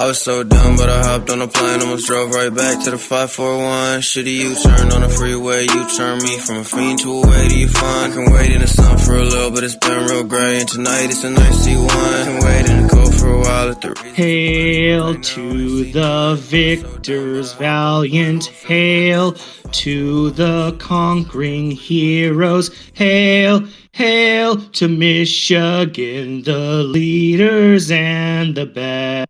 I was so dumb, but I hopped on a plane, almost drove right back to the 541. Shitty U-turn on the freeway, you turn me from a fiend to a way to you fun. I can wait in the sun for a little, but it's been real gray, and tonight it's a nice C1. I can wait in the cold for a while at the Hail to the victors valiant, hail to the conquering heroes, hail, hail to Michigan, the leaders and the best.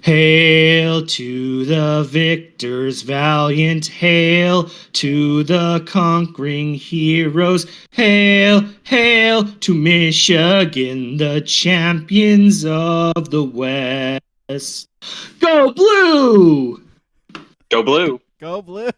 Hail to the victors valiant, hail to the conquering heroes, hail, hail to Michigan, the champions of the West. Go Blue! Go Blue! Go Blue!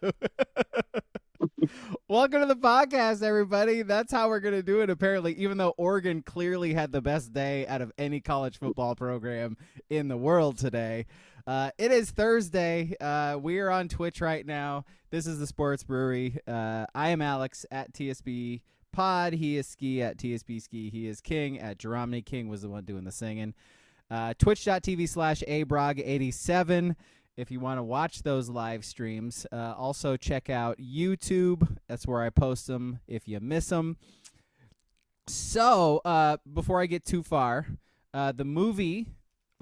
Welcome to the podcast, everybody. That's how we're going to do it, apparently, even though Oregon clearly had the best day out of any college football program in the world today. It is Thursday. We are on Twitch right now. This is the Sports Brewery. I am Alex at TSB Pod. He is Ski at TSB Ski. He is King at Jeromny. King was the one doing the singing. Twitch.tv/abrog87. If you want to watch those live streams, also check out YouTube. That's where I post them if you miss them. So before I get too far, the movie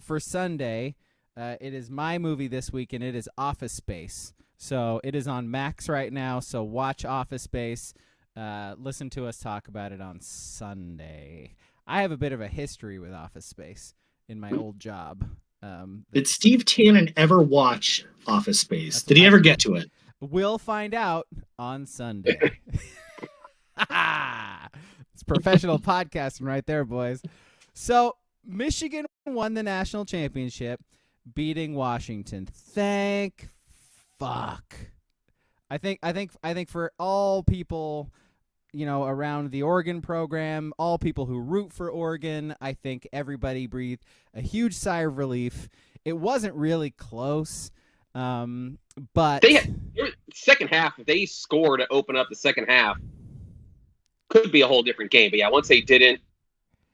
for Sunday, it is my movie this week, and it is Office Space. So it is on Max right now, so watch Office Space. Listen to us talk about it on Sunday. I have a bit of a history with Office Space in my old job. Did Steve Tannen ever watch Office Space? Did he ever get to it? We'll find out on Sunday. It's professional podcasting right there, boys. So Michigan won the national championship, beating Washington. Thank fuck. I think for all people, you know, around the Oregon program, all people who root for Oregon, I think everybody breathed a huge sigh of relief. It wasn't really close, but They had second half. If they scored to open up the second half, could be a whole different game. But yeah, once they didn't,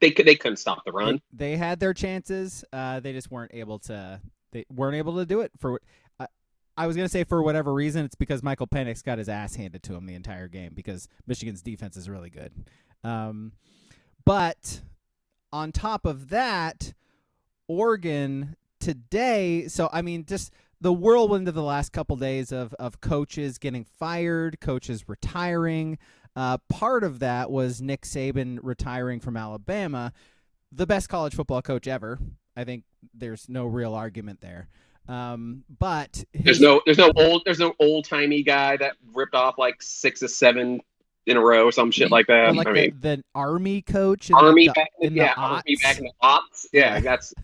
they couldn't stop the run. They had their chances. They just weren't able to. They weren't able to do it for. I was going to say for whatever reason, it's because Michael Penix got his ass handed to him the entire game because Michigan's defense is really good. But on top of that, Oregon today, so I mean, just the whirlwind of the last couple days of coaches getting fired, coaches retiring. Part of that was Nick Saban retiring from Alabama, the best college football coach ever. I think there's no real argument there. But there's no old timey guy that ripped off like 6 or 7 in a row or some shit like that. Like the Army coach, Army like back in the ops. Yeah, that's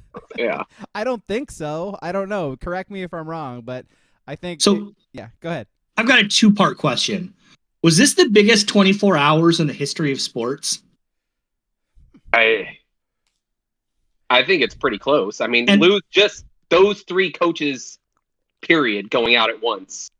I don't think so. I don't know. Correct me if I'm wrong, but I think so. Yeah, go ahead. I've got a 2-part question. Was this the biggest 24 hours in the history of sports? I think it's pretty close. I mean, lose just those 3 coaches, period, going out at once.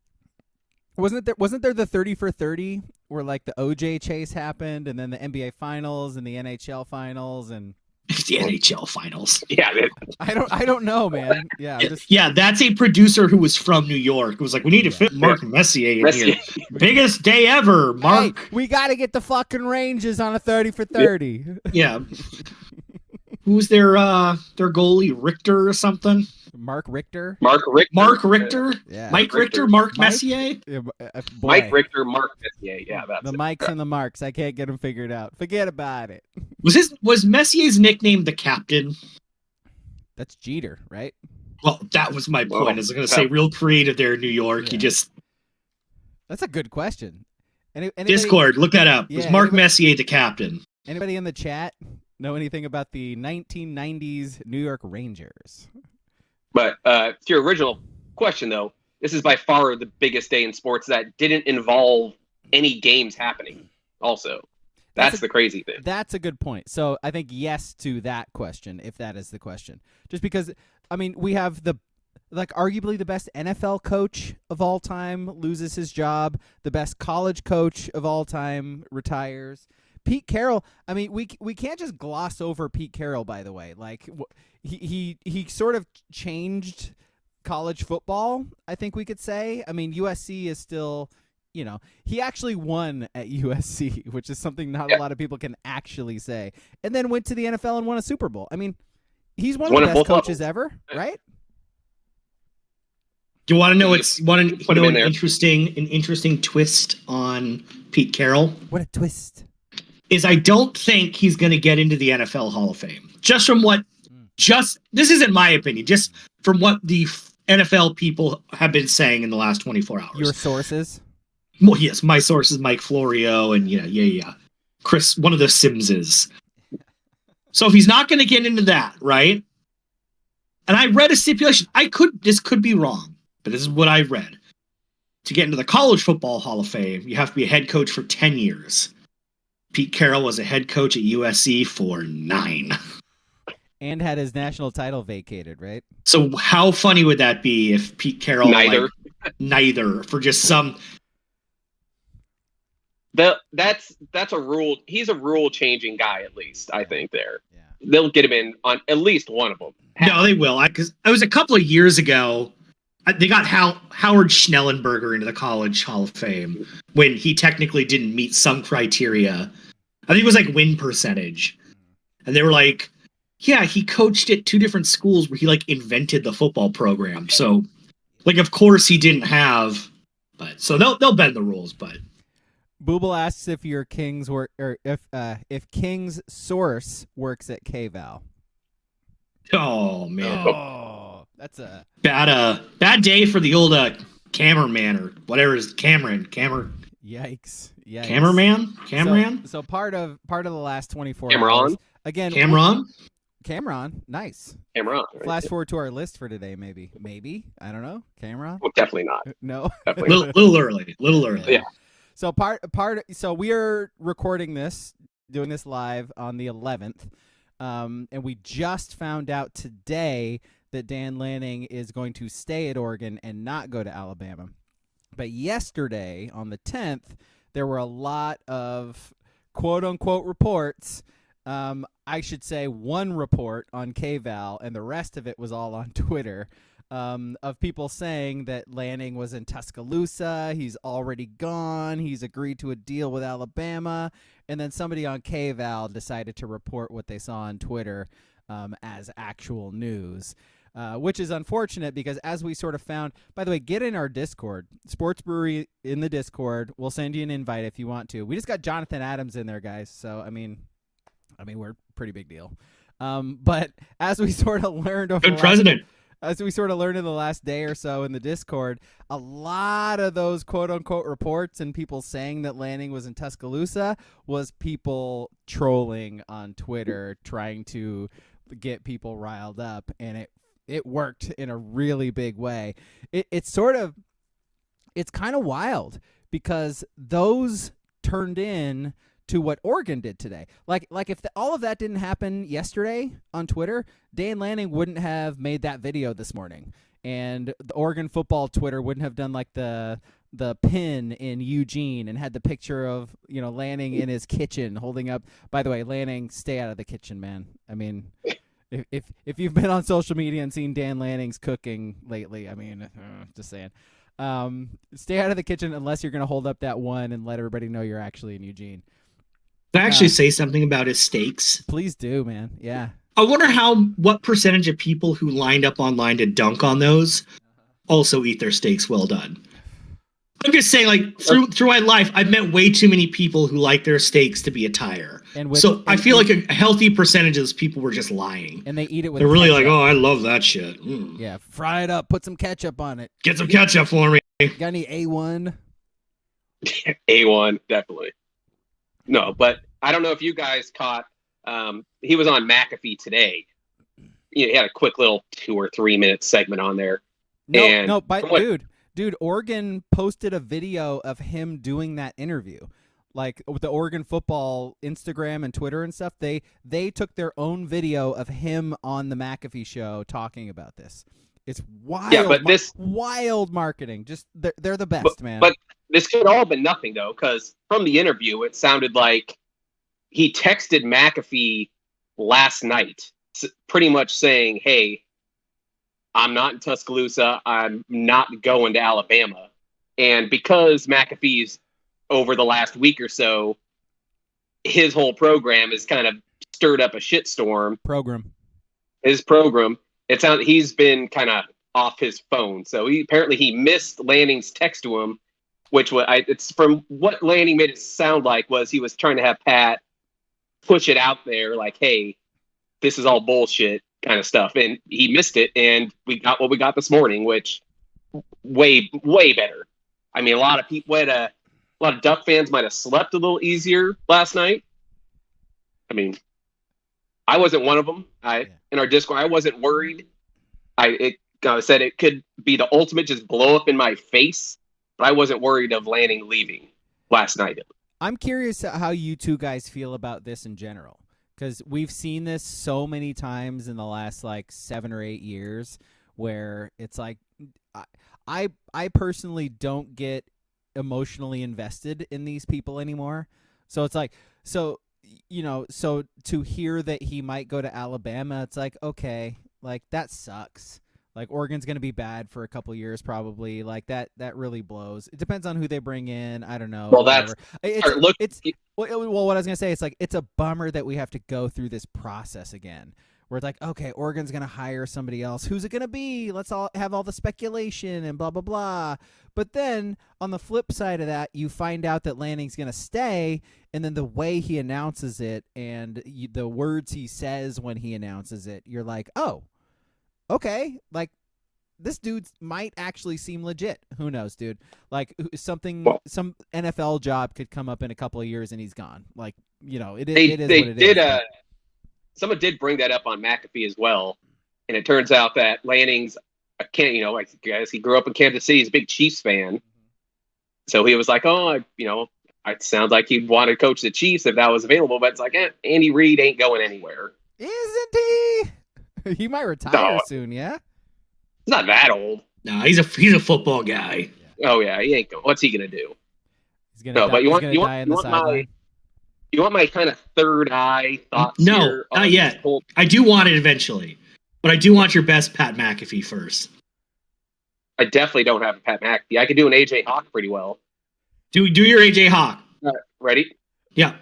Wasn't there the 30 for 30 where like the OJ chase happened, and then the NBA finals and the NHL finals and the NHL finals? Yeah, I don't know, man. Yeah, yeah, that's a producer who was from New York. It was like, we need to fit Mark Messier in here. Biggest day ever, Mark. Hey, we got to get the fucking Rangers on a 30 for 30. Yeah. Who's their goalie, Richter or something? Mark Richter. Yeah. Mike Richter, Mark Messier. Yeah, Mike Richter, Mark Messier. Yeah, that's the Mikes and the Marks. I can't get them figured out. Forget about it. Was Messier's nickname the Captain? That's Jeter, right? Well, that was my point. I was going to say, real creative there in New York. Yeah. That's a good question. Anybody, Discord, look that up. Was Mark Messier the captain? Anybody in the chat know anything about the 1990s New York Rangers? But to your original question, though, this is by far the biggest day in sports that didn't involve any games happening. Also, that's the crazy thing. That's a good point. So I think yes to that question, if that is the question. Just because, I mean, we have arguably the best NFL coach of all time loses his job. The best college coach of all time retires. Pete Carroll. I mean, we can't just gloss over Pete Carroll. By the way, like he sort of changed college football. I think we could say. I mean, USC is still. He actually won at USC, which is something not a lot of people can actually say. And then went to the NFL and won a Super Bowl. I mean, he's one of the best coaches ever, right? Do you want to know an interesting twist on Pete Carroll? What a twist. Is I don't think he's going to get into the NFL Hall of Fame. This isn't my opinion, just from what the NFL people have been saying in the last 24 hours. Your sources? Well, yes, my source is Mike Florio and Chris, one of the Simses. So if he's not going to get into that, right? And I read a stipulation. This could be wrong, but this is what I read. To get into the College Football Hall of Fame, you have to be a head coach for 10 years. Pete Carroll was a head coach at USC for 9. And had his national title vacated, right? So how funny would that be if Pete Carroll neither for just some. That's a rule. He's a rule changing guy, at least. I think they'll get him in on at least one of them. No, they will. Because it was a couple of years ago. They got Howard Schnellenberger into the College Hall of Fame when he technically didn't meet some criteria. I think it was like win percentage, and they were like, "Yeah, he coached at 2 different schools where he like invented the football program." So, like, of course he didn't have. But so they'll bend the rules, but. Booble asks if your King's work or if King's source works at KVal. Oh man, that's a bad day for the old cameraman or whatever is Cameron. Yikes! Cameron. So part of the last 24 Cameron hours again. Cameron, nice. Cameron. Flash forward to our list for today, maybe. I don't know. Cameron. Well, definitely not. No. Definitely little early. Yeah. So so we are doing this live on the 11th, and we just found out today that Dan Lanning is going to stay at Oregon and not go to Alabama. But yesterday, on the 10th, there were a lot of quote-unquote reports. I should say one report on KVal, and the rest of it was all on Twitter. Of people saying that Lanning was in Tuscaloosa, he's already gone, he's agreed to a deal with Alabama, and then somebody on KVal decided to report what they saw on Twitter as actual news, which is unfortunate because as we sort of found, by the way, get in our Discord, Sports Brewery in the Discord, we'll send you an invite if you want to. We just got Jonathan Adams in there, guys, so I mean we're a pretty big deal. But as we sort of learned over good president. As we sort of learned in the last day or so in the Discord, a lot of those quote-unquote reports and people saying that Lanning was in Tuscaloosa was people trolling on Twitter, trying to get people riled up, and it worked in a really big way. It's kind of wild because those turned in to what Oregon did today. Like if all of that didn't happen yesterday on Twitter, Dan Lanning wouldn't have made that video this morning. And the Oregon football Twitter wouldn't have done like the pin in Eugene and had the picture of, Lanning in his kitchen holding up. By the way, Lanning, stay out of the kitchen, man. I mean, if you've been on social media and seen Dan Lanning's cooking lately, I mean, just saying. Stay out of the kitchen unless you're going to hold up that one and let everybody know you're actually in Eugene. Can I actually say something about his steaks? Please do, man. Yeah. I wonder what percentage of people who lined up online to dunk on those also eat their steaks well done. I'm just saying, like, through my life, I've met way too many people who like their steaks to be a tire. I feel like a healthy percentage of those people were just lying. And they eat it with They're really ketchup. like, oh, I love that shit. Mm. Yeah, fry it up. Put some ketchup on it. Get some ketchup for me. Got any A1? A1, definitely. No, but I don't know if you guys caught, he was on McAfee today. He had a quick little 2 or 3 minute segment on there. Dude, Oregon posted a video of him doing that interview. Like with the Oregon football Instagram and Twitter and stuff, they took their own video of him on the McAfee show talking about this. It's wild. Yeah, but wild marketing. Just they're the best, man. But this could all have been nothing though, because from the interview, it sounded like he texted McAfee last night, pretty much saying, "Hey, I'm not in Tuscaloosa. I'm not going to Alabama." And because McAfee's over the last week or so, his whole program has kind of stirred up a shitstorm. His program. He's been kind of off his phone. So he missed Lanning's text to him, which it's from what Lanning made it sound like was he was trying to have Pat push it out there like, "Hey, this is all bullshit," kind of stuff. And he missed it, and we got what we got this morning, which way better. I mean, a lot of Duck fans might have slept a little easier last night. I mean, I wasn't one of them. In our Discord, I wasn't worried. I said it could be the ultimate just blow up in my face, but I wasn't worried of Lanning leaving last night. I'm curious how you two guys feel about this in general, because we've seen this so many times in the last 7 or 8 years, where it's like I personally don't get emotionally invested in these people anymore. So it's like, so to hear that he might go to Alabama, it's like, okay, that sucks. Oregon's going to be bad for a couple years probably. That really blows. It depends on who they bring in. I don't know. Well, whatever. what I was going to say, it's a bummer that we have to go through this process again, where it's like, okay, Oregon's going to hire somebody else. Who's it going to be? Let's all have all the speculation and blah, blah, blah. But then on the flip side of that, you find out that Lanning's going to stay, and then the way he announces it and the words he says when he announces it, you're like, oh, okay, this dude might actually seem legit. Who knows, dude? Some NFL job could come up in a couple of years and he's gone. It is what it is. Someone did bring that up on McAfee as well, and it turns out that Lanning's he grew up in Kansas City. He's a big Chiefs fan, so he was like, "Oh, it sounds like he'd want to coach the Chiefs if that was available." But it's like, Andy Reid ain't going anywhere, isn't he? He might retire soon. Yeah, he's not that old. No, he's a football guy. Yeah. Oh yeah, he ain't going. What's he gonna do? He's gonna die. You want my kind of third eye thoughts? No, not yet. I do want it eventually, but I do want your best Pat McAfee first. I definitely don't have a Pat McAfee. I could do an AJ Hawk pretty well. Do your AJ Hawk. Ready? Yeah.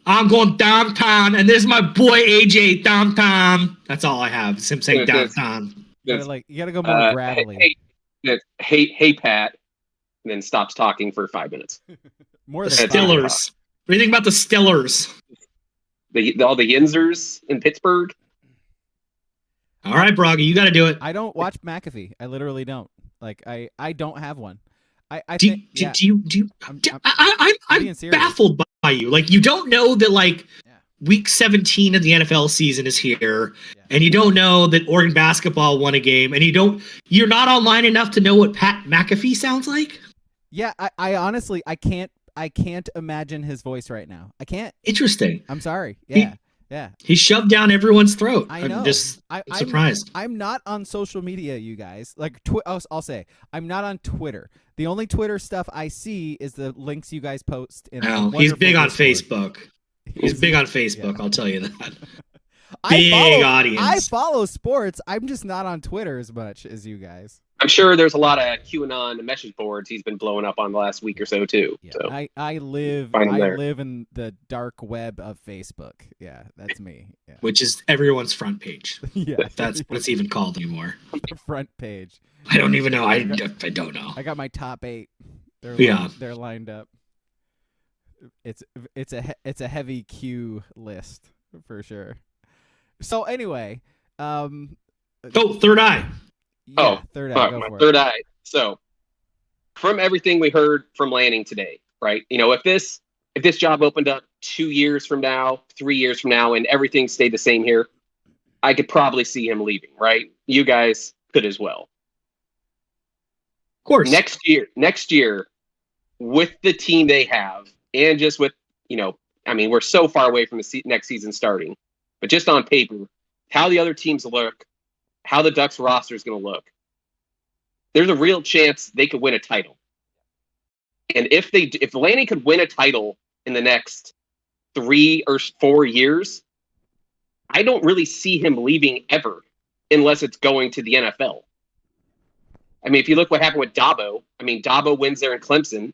I'm going downtown, and this is my boy AJ downtown. That's all I have. It's him saying downtown. You gotta go more gravelly. Hey, Pat, and then stops talking for 5 minutes. More the Stillers. What do you think about the Stillers? All the Yinzers in Pittsburgh. All right, Braga, you got to do it. I don't watch McAfee. I literally don't. I don't have one. I'm baffled by you. You don't know that week 17 of the NFL season is here, and you don't know that Oregon basketball won a game, and you're not online enough to know what Pat McAfee sounds like. Yeah, I honestly I can't imagine his voice right now. I can't. Interesting. I'm sorry. Yeah. Yeah. He's shoved down everyone's throat. I know. I'm just surprised. I'm not on social media, you guys. I'll say I'm not on Twitter. The only Twitter stuff I see is the links you guys post. He's big on Facebook. He's big on Facebook. Yeah. I'll tell you that. Big audience. I follow sports. I'm just not on Twitter as much as you guys. I'm sure there's a lot of QAnon message boards he's been blowing up on the last week or so too. Yeah, so I live in the dark web of Facebook. Yeah, that's me. Yeah. Which is everyone's front page. Yeah, that's what it's even called anymore. The front page. I don't even know. I don't know. I got my top 8. They're lined up. It's a heavy Q list for sure. So anyway, third eye. Yeah, third eye. My third eye. So, from everything we heard from Lanning today, right? If this job opened up 2 years from now, 3 years from now, and everything stayed the same here, I could probably see him leaving, right? You guys could as well. Of course. Next year, with the team they have, and just with, we're so far away from the next season starting, but just on paper, how the other teams look, how the Ducks roster is going to look, there's a real chance they could win a title. And if Lanning could win a title in the next 3 or 4 years, I don't really see him leaving ever unless it's going to the NFL. I mean, if you look what happened with Dabo, I mean, Dabo wins there in Clemson.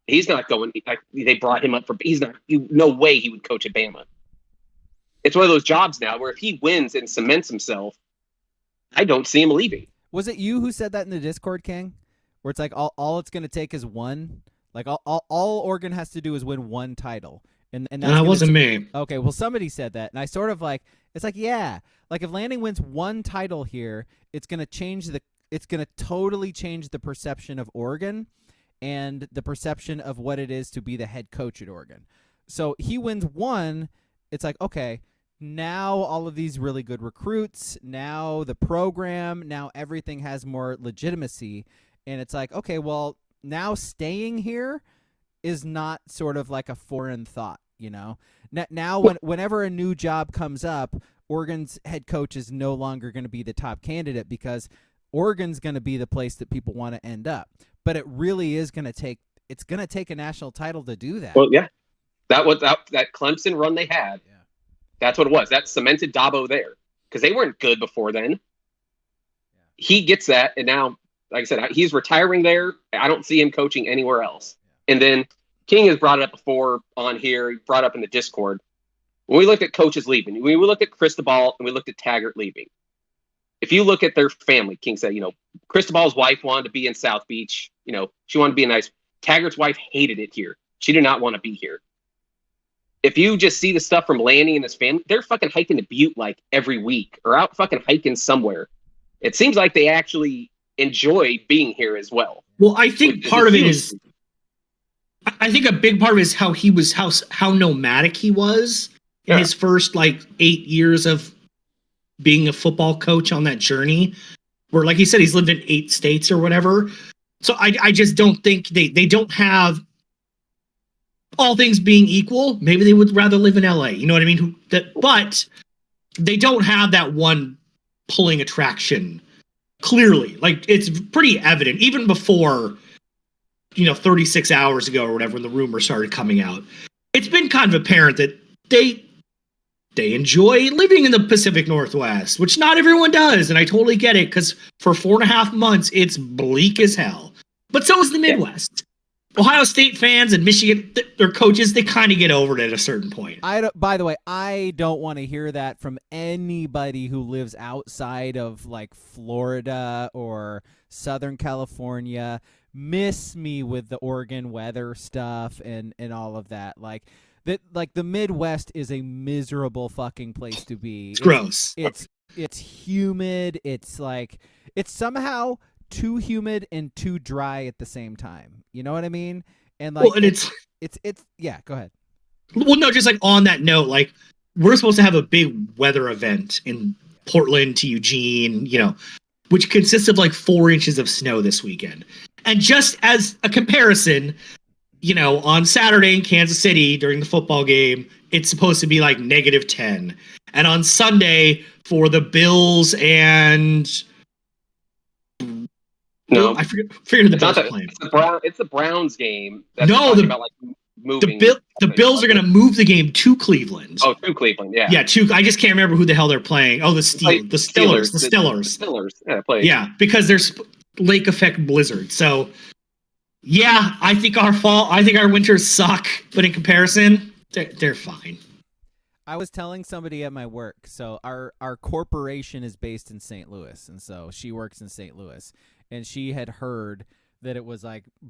He's not going. Like, they brought him up for. He's not. No way he would coach at Bama. It's one of those jobs now where if he wins and cements himself, I don't see him leaving. Was it you who said that in the Discord, King? Where it's like all it's going to take is one. Like all Oregon has to do is win one title, and that wasn't me. Okay, well somebody said that, and I sort of like it's like yeah, like if Lanning wins one title here, it's going to totally change the perception of Oregon and the perception of what it is to be the head coach at Oregon. So he wins one, it's like, okay, now all of these really good recruits, now the program, now everything has more legitimacy. And it's like, okay, well, now staying here is not sort of like a foreign thought, you know? Now whenever a new job comes up, Oregon's head coach is no longer going to be the top candidate because Oregon's going to be the place that people want to end up. But it really is going to take a national title to do that. Well, yeah. That was that Clemson run they had. Yeah. That's what it was. That cemented Dabo there because they weren't good before then. Yeah. He gets that, and now, like I said, he's retiring there. I don't see him coaching anywhere else. Yeah. And then King has brought it up before on here. He brought it up in the Discord. When we looked at coaches leaving, when we looked at Cristobal and we looked at Taggart leaving, if you look at their family, King said, Cristobal's wife wanted to be in South Beach. She wanted to be nice. Taggart's wife hated it here. She did not want to be here. If you just see the stuff from Lanning and his family, they're fucking hiking to Butte like every week or out fucking hiking somewhere. It seems like they actually enjoy being here as well. Well, I think part of it is, I think a big part of it is how nomadic he was in his first 8 years of being a football coach on that journey, where, like he said, he's lived in 8 states or whatever. So I just don't think they don't have, all things being equal, maybe they would rather live in LA. You know what I mean? But they don't have that one pulling attraction. Clearly, it's pretty evident even before, 36 hours ago or whatever, when the rumor started coming out. It's been kind of apparent that they enjoy living in the Pacific Northwest, which not everyone does. And I totally get it, because for 4.5 months, it's bleak as hell. But so is the Midwest. Yeah. Ohio State fans and Michigan, their coaches, they kind of get over it at a certain point. By the way, I don't want to hear that from anybody who lives outside of Florida or Southern California. Miss me with the Oregon weather stuff and all of that. The Midwest is a miserable fucking place to be. It's gross. It's humid. It's somehow too humid and too dry at the same time. You know what I mean? And it's yeah, go ahead. Well, no, just on that note, we're supposed to have a big weather event in Portland to Eugene, which consists of 4 inches of snow this weekend. And just as a comparison, on Saturday in Kansas City during the football game, it's supposed to be -10. And on Sunday for the Bills and no, I forget who the Bills are playing. It's the Browns game. No, moving. The Bills are going to move the game to Cleveland. Oh, to Cleveland, yeah. Yeah, I just can't remember who the hell they're playing. Oh, the Stillers. The Stillers. Yeah, because there's lake effect blizzard. So, yeah, I think our winters suck, but in comparison, they're fine. I was telling somebody at my work, so our corporation is based in St. Louis, and so she works in St. Louis, and she had heard that it was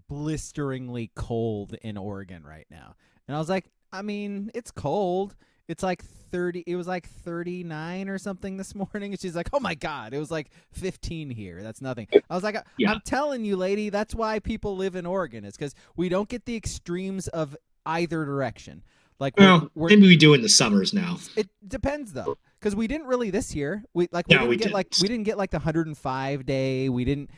blisteringly cold in Oregon right now. And I was like, I mean, it's cold. It's 30, it was 39 or something this morning. And she's like, oh my God, it was 15 here. That's nothing. I was like, yeah. I'm telling you, lady, that's why people live in Oregon. It's because we don't get the extremes of either direction. Maybe we do in the summers now. It depends though. Because we didn't really this year. We didn't get the 105 day. We didn't,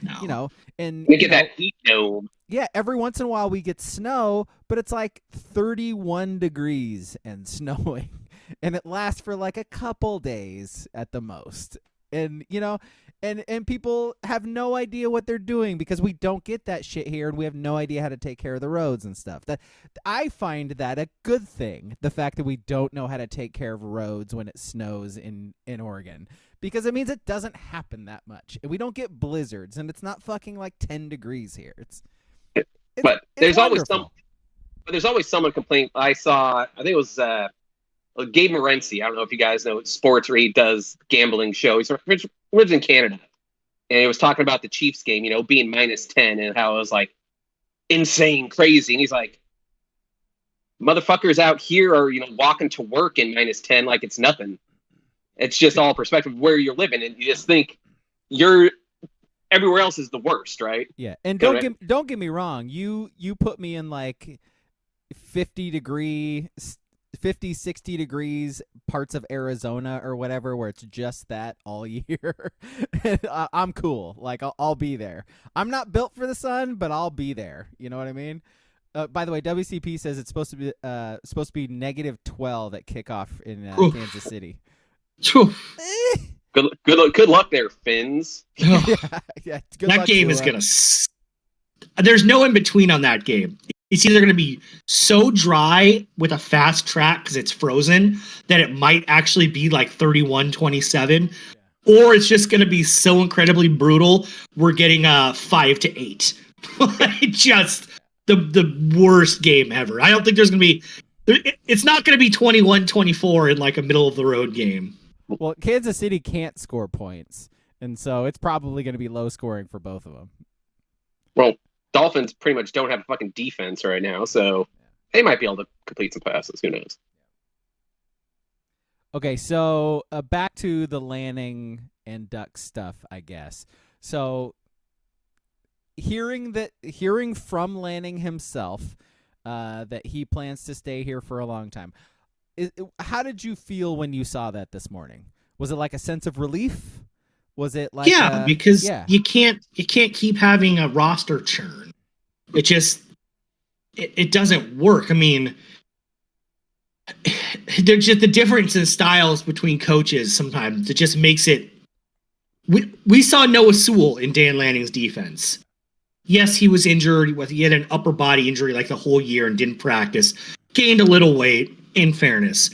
and we get that heat dome. Yeah, every once in a while we get snow, but it's 31 degrees and snowing, and it lasts for a couple days at the most. And And people have no idea what they're doing because we don't get that shit here, and we have no idea how to take care of the roads and stuff. That I find that a good thing, the fact that we don't know how to take care of roads when it snows in Oregon, because it means it doesn't happen that much. We don't get blizzards, and it's not fucking like 10 degrees here. But there's wonderful. always someone complain. I think it was Gabe Morency. I don't know if you guys know sports, or he does gambling show. He lives in Canada, and he was talking about the Chiefs game, being -10 and how it was like insane, crazy. And he's like, motherfuckers out here are, walking to work in -10 like it's nothing. It's just all perspective of where you're living, and you just think everywhere else is the worst, right? Yeah, and don't get me wrong. You put me in like 50, 60 degrees parts of Arizona or whatever where it's just that all year. I'm cool. Like I'll be there. I'm not built for the sun, but I'll be there. You know what I mean? By the way, WCP says it's supposed to be -12 at kickoff in Kansas City. Good luck there, Finns. Yeah, that game is gonna. There's no in between on that game. It's either going to be so dry with a fast track because it's frozen that it might actually be like 31-27, or it's just going to be so incredibly brutal we're getting a 5-8. Just the worst game ever. I don't think there's going to be. It's not going to be 21-24 in like a middle of the road game. Well, Kansas City can't score points, and so it's probably going to be low scoring for both of them. Well, Dolphins pretty much don't have a fucking defense right now, so they might be able to complete some passes. Who knows? Okay, so back to the Lanning and Duck stuff, I guess. So hearing from Lanning himself that he plans to stay here for a long time, how did you feel when you saw that this morning? Was it like a sense of relief? Was it like because you can't keep having a roster churn. It just it doesn't work. I mean, there's just the difference in styles between coaches sometimes. It just makes it. We saw Noah Sewell in Dan Lanning's defense. Yes, he was injured. He had an upper body injury like the whole year and didn't practice. Gained a little weight, in fairness.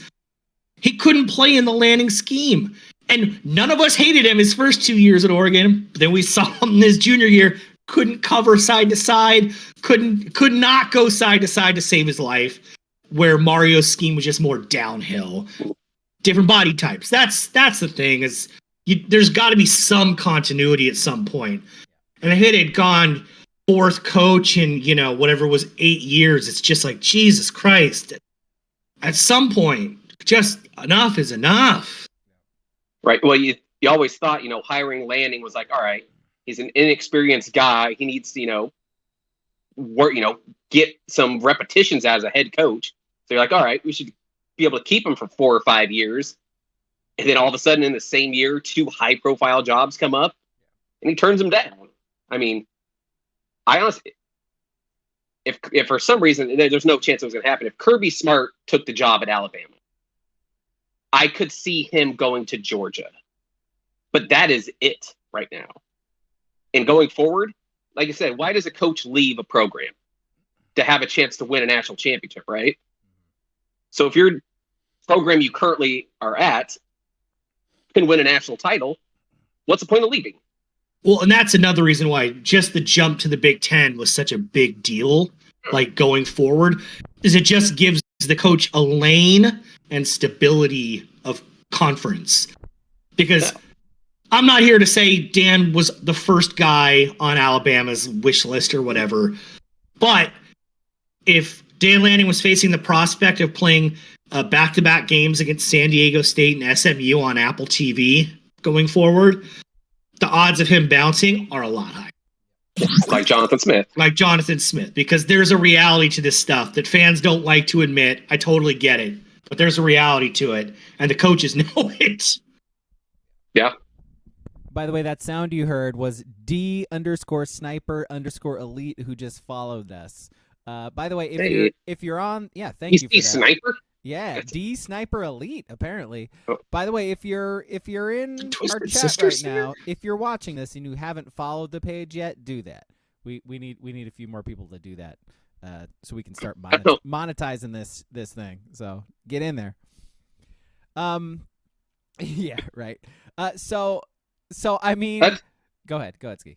He couldn't play in the Lanning scheme. And none of us hated him his first 2 years at Oregon. But then we saw him in his junior year, couldn't cover side to side, could not go side to side to save his life, where Mario's scheme was just more downhill. Different body types. That's the thing, is there's got to be some continuity at some point. And if it had gone fourth coach in, whatever was 8 years, it's just like, Jesus Christ. At some point, just enough is enough. Right. Well, you always thought, hiring Lanning was like, all right, he's an inexperienced guy. He needs to, work, get some repetitions as a head coach. So you're like, all right, we should be able to keep him for 4 or 5 years. And then all of a sudden in the same year, 2 high-profile jobs come up, and he turns them down. I mean, I honestly, if for some reason, there's no chance it was going to happen. If Kirby Smart took the job at Alabama, I could see him going to Georgia. But that is it right now. And going forward, like I said, why does a coach leave a program? To have a chance to win a national championship, right? So if your program you currently are at can win a national title, what's the point of leaving? Well, and that's another reason why just the jump to the Big Ten was such a big deal, like going forward, is it just gives the coach a lane and stability of conference. Because I'm not here to say Dan was the first guy on Alabama's wish list or whatever, but if Dan Lanning was facing the prospect of playing back-to-back games against San Diego State and SMU on Apple TV going forward, the odds of him bouncing are a lot higher. Like Jonathan Smith. Because there's a reality to this stuff that fans don't like to admit. I totally get it. But there's a reality to it, and the coaches know it. Yeah. By the way, that sound you heard was D_sniper_elite who just followed us. By the way, if you're on, thank you for that. Sniper? Yeah, D Sniper Elite, apparently. Oh. By the way, if you're in our Twisted chat Sisters right here? now, if you're watching this and you haven't followed the page yet, do that. We need a few more people to do that, so we can start monetizing this thing. So get in there. Yeah, right. So I mean, go ahead, Ski.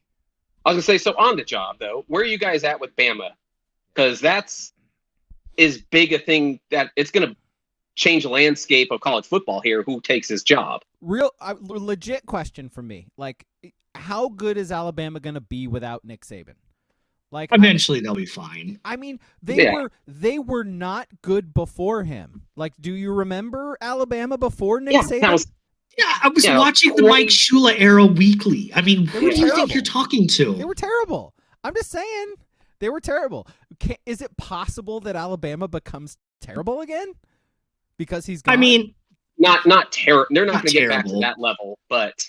I was gonna say, so on the job though, where are you guys at with Bama? Because that's is big a thing that it's gonna change the landscape of college football here. Who takes his job? Real legit question from me. Like, how good is Alabama gonna be without Nick Saban? Like, Eventually they'll be fine. I mean, they were not good before him. Like, do you remember Alabama before Nick Saban? I was watching the Mike Shula era weekly. I mean, who do you think you're talking to? They were terrible. I'm just saying, they were terrible. Is it possible that Alabama becomes terrible again because he's gone? I mean, not terrible. They're not going to get back to terrible. that level, but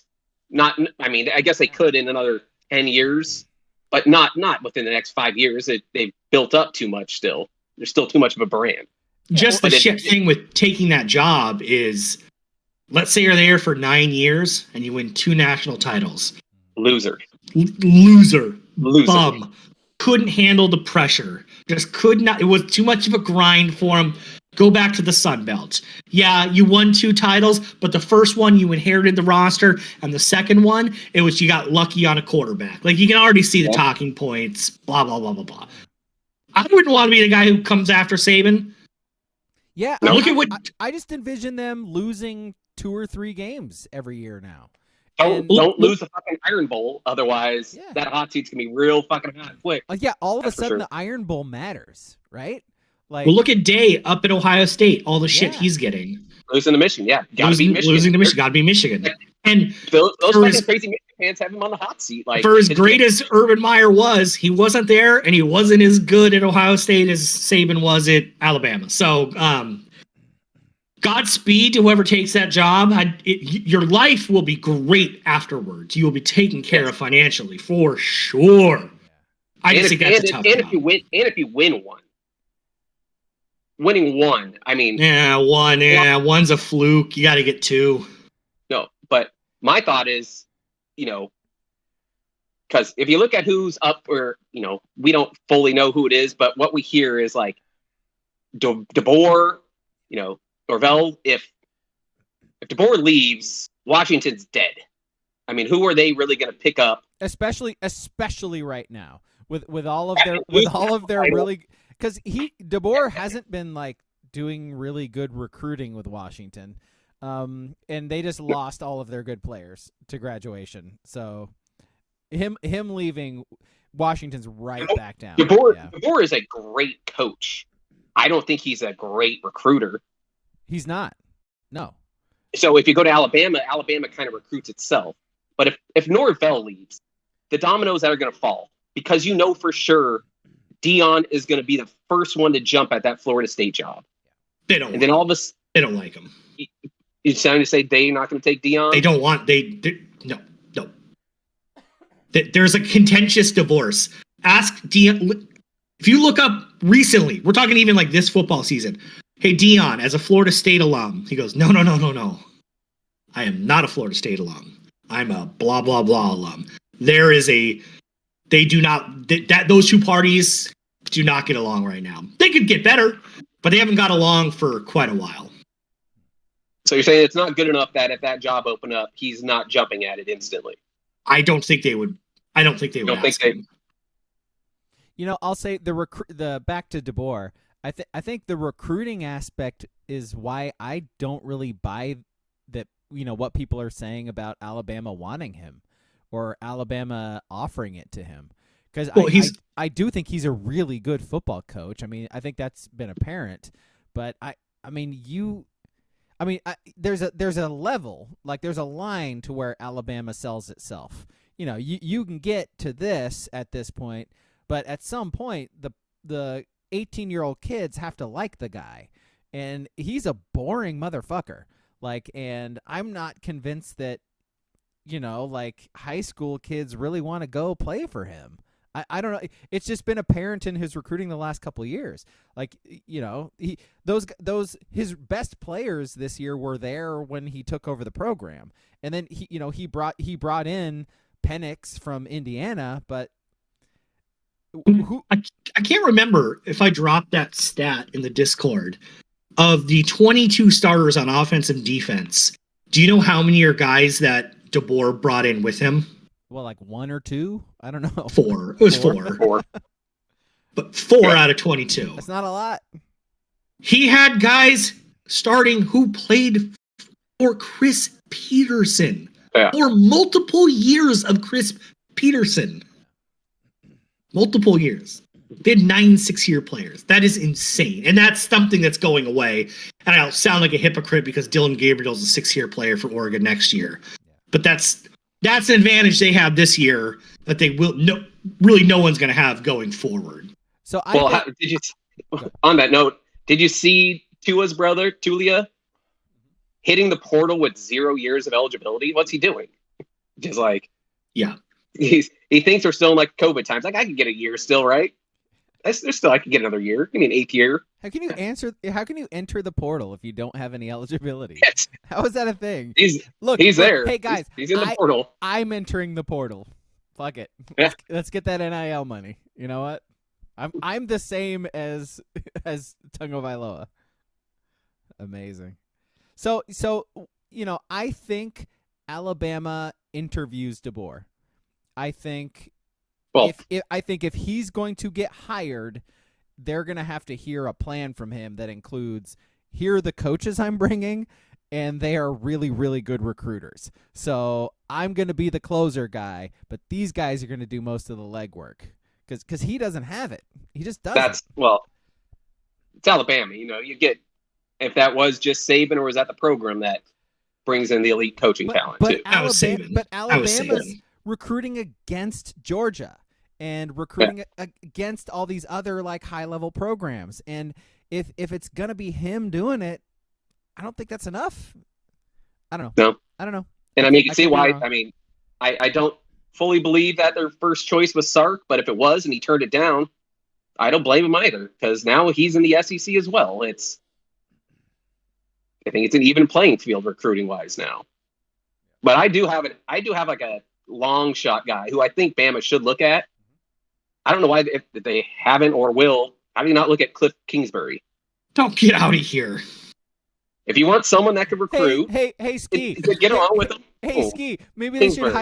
not. I mean, I guess they could in another 10 years, but not within the next 5 years. They've built up too much. Still, there's still too much of a brand. Just the shit thing with taking that job is, let's say you're there for 9 years and you win 2 national titles. Loser. Loser. Bum. Couldn't handle the pressure. Just could not. It was too much of a grind for him. Go back to the Sun Belt. Yeah, you won 2 titles, but the first one you inherited the roster, and the second one, it was you got lucky on a quarterback. Like, you can already see the talking points, blah, blah, blah, blah, blah. I wouldn't want to be the guy who comes after Saban. Yeah, now, look at what I just envision them losing 2 or 3 games every year now. Don't lose the fucking Iron Bowl, otherwise that hot seat's gonna be real fucking hot quick. Yeah, all of a sudden the Iron Bowl matters, right? Like, well, look at Day up at Ohio State. All the shit he's getting. Losing to Michigan, losing to Michigan, gotta be Michigan. And those fucking crazy Michigan fans have him on the hot seat. Like, for as great as Urban Meyer was, he wasn't there, and he wasn't as good at Ohio State as Saban was at Alabama. So, Godspeed to whoever takes that job. Your life will be great afterwards. You will be taken care of financially for sure. I just think that's a tough job. If you win one, winning one, I mean, one's a fluke. You got to get 2. No, but my thought is, because if you look at who's up, or we don't fully know who it is, but what we hear is like DeBoer, Norvell. If DeBoer leaves, Washington's dead. I mean, who are they really going to pick up? Especially right now with all of their really, because DeBoer hasn't been like doing really good recruiting with Washington, and they just lost all of their good players to graduation. So him leaving, Washington's right back down. DeBoer is a great coach. I don't think he's a great recruiter. He's not. No. So if you go to Alabama kind of recruits itself. But if Norvell leaves, the dominoes that are going to fall, because for sure Deion is going to be the first one to jump at that Florida State job. They don't. And then all of us, they don't like him. You're trying to say they're not going to take Deion? They don't want. No. There's a contentious divorce. Ask Deion. If you look up recently, we're talking even like this football season. Hey, Deion, as a Florida State alum, he goes, no. I am not a Florida State alum. I'm a blah, blah, blah alum. Those 2 parties do not get along right now. They could get better, but they haven't got along for quite a while. So you're saying it's not good enough that if that job opened up, he's not jumping at it instantly? I don't think they would. I'll say the back to DeBoer. I think the recruiting aspect is why I don't really buy that. What people are saying about Alabama wanting him or Alabama offering it to him, because I do think he's a really good football coach. I mean, I think that's been apparent, but there's a level, like there's a line to where Alabama sells itself. You can get to this at this point, but at some point the 18-year-old kids have to like the guy, and he's a boring motherfucker. And I'm not convinced that, high school kids really want to go play for him. I don't know. It's just been apparent in his recruiting the last couple of years. Like, his best players this year were there when he took over the program, and then he brought in Penix from Indiana, but who? I can't remember if I dropped that stat in the Discord of the 22 starters on offense and defense. Do you know how many are guys that DeBoer brought in with him? Well, like 1 or 2? I don't know. 4. It was 4. 4. But 4 out of 22. That's not a lot. He had guys starting who played for Chris Peterson. Yeah. For multiple years of Chris Peterson. Multiple years. They had 9 6-year players. That is insane. And that's something that's going away. And I'll sound like a hypocrite because Dylan Gabriel's a 6-year player for Oregon next year. But that's an advantage they have this year that they will no one's going to have going forward. So on that note, did you see Tua's brother, Tulia, hitting the portal with 0 years of eligibility? What's he doing? Just like, yeah. He thinks we're still in like COVID times. Like, I can get a year still, right? I can get another year. Give me an 8th year. How can you enter the portal if you don't have any eligibility? Yes. How is that a thing? He's Look, there. Hey guys, he's in the portal. I'm entering the portal. Fuck it. Yeah. Let's get that NIL money. You know what? I'm the same as Tungo Vailoa. Amazing. So I think Alabama interviews DeBoer. I think if he's going to get hired, they're going to have to hear a plan from him that includes, here are the coaches I'm bringing, and they are really, really good recruiters. So I'm going to be the closer guy, but these guys are going to do most of the legwork because he doesn't have it. He just doesn't. It's Alabama. You get, if that was just Saban or was that the program that brings in the elite coaching talent too? Alabama's recruiting against Georgia and recruiting against all these other like high level programs. And if it's gonna be him doing it, I don't think that's enough. I don't know. No, I don't know. And I mean, you can see why. I mean, I don't fully believe that their first choice was Sark, but if it was and he turned it down, I don't blame him either because now he's in the SEC as well. I think it's an even playing field recruiting wise now. But I do have like a long shot guy who I think Bama should look at. I don't know why if they haven't or will. How do you not look at Cliff Kingsbury? Don't get out of here. If you want someone that could recruit, hey, Ski, get along with them. Hey, Ski, maybe they should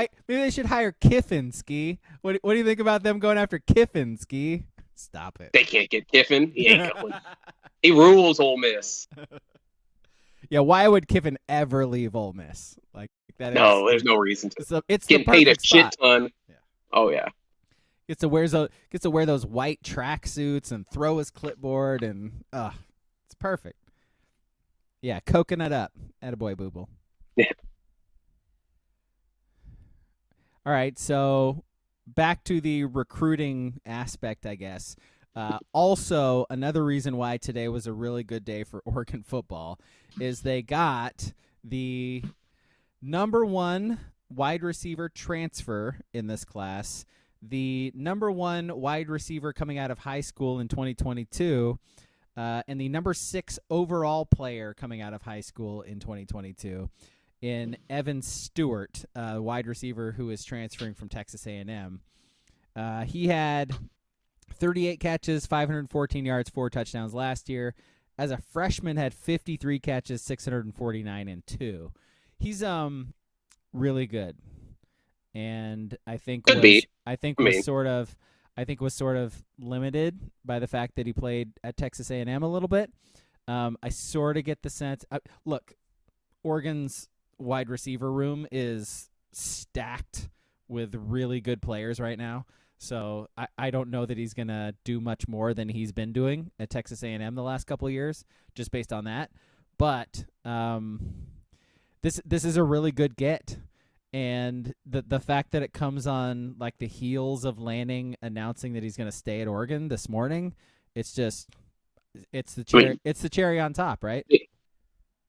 hire Kiffin. Ski, what do you think about them going after Kiffin? Ski, stop it. They can't get Kiffin. He ain't going. He rules Ole Miss. Yeah, why would Kiffin ever leave Ole Miss? Like that? No, there's no reason to. It's getting the paid a perfect spot. shit ton. Yeah. Oh yeah. Gets to wear those white tracksuits and throw his clipboard and it's perfect. Yeah, coconut up. Attaboy, Booble. Yeah. All right, so back to the recruiting aspect, I guess. Also, another reason why today was a really good day for Oregon football is they got the number 1 wide receiver transfer in this class, the number 1 wide receiver coming out of high school in 2022, and the number 6 overall player coming out of high school in 2022 in Evan Stewart, wide receiver who is transferring from Texas A&M. He had 38 catches, 514 yards, 4 touchdowns last year. As a freshman, had 53 catches, 649 and 2. He's really good, and I think was sort of limited by the fact that he played at Texas A&M a little bit. I sort of get the sense. Look, Oregon's wide receiver room is stacked with really good players right now. So I don't know that he's going to do much more than he's been doing at Texas A&M the last couple of years, just based on that. But this is a really good get. And the fact that it comes on like the heels of Lanning announcing that he's going to stay at Oregon this morning, it's the cherry on top, right?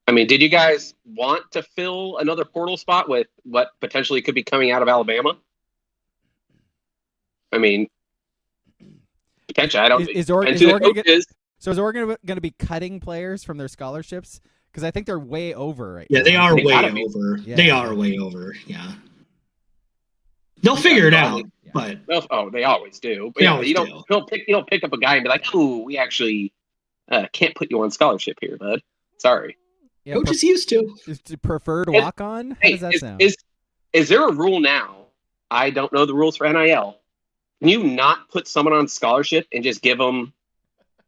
I mean, did you guys want to fill another portal spot with what potentially could be coming out of Alabama? I mean, Potentially, I don't. Is depends who the Oregon coach is. So is Oregon going to be cutting players from their scholarships? Because I think they're way over right Yeah, now. they are They way gotta be. over. Yeah. They are way over. Yeah. They'll figure it out, but They always do. But They yeah, always you do. don't pick up a guy and be like, oh, we actually can't put you on scholarship here, bud. Sorry. Yeah, coaches used to. preferred walk on. How does that sound? Is there a rule now? I don't know the rules for NIL. Can you not put someone on scholarship and just give them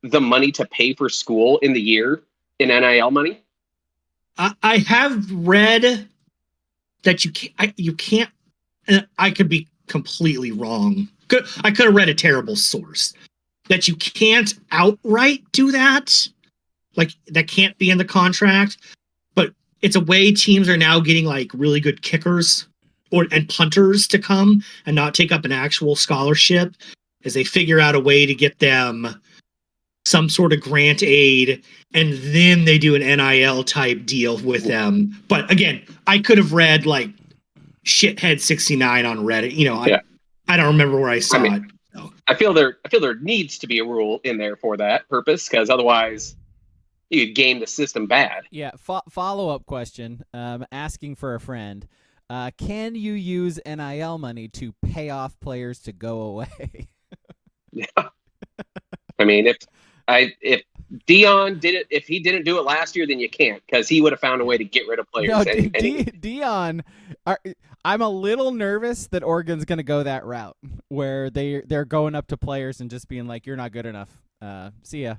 the money to pay for school in the year in NIL money? I have read that you can't. I could be completely wrong. I could have read a terrible source that you can't outright do that. Like that can't be in the contract, but it's a way teams are now getting like really good kickers and punters to come and not take up an actual scholarship as they figure out a way to get them some sort of grant aid, and then they do an NIL type deal with them. But again, I could have read like shithead 69 on Reddit. I don't remember where I saw it. So. I feel there needs to be a rule in there for that purpose, because otherwise you could game the system bad. Yeah. Follow-up question. Asking for a friend. Can you use NIL money to pay off players to go away? Yeah. I mean, if Dion did it, if he didn't do it last year, then you can't, because he would have found a way to get rid of players. No, Dion. I'm a little nervous that Oregon's going to go that route where they're going up to players and just being like, "You're not good enough. See ya.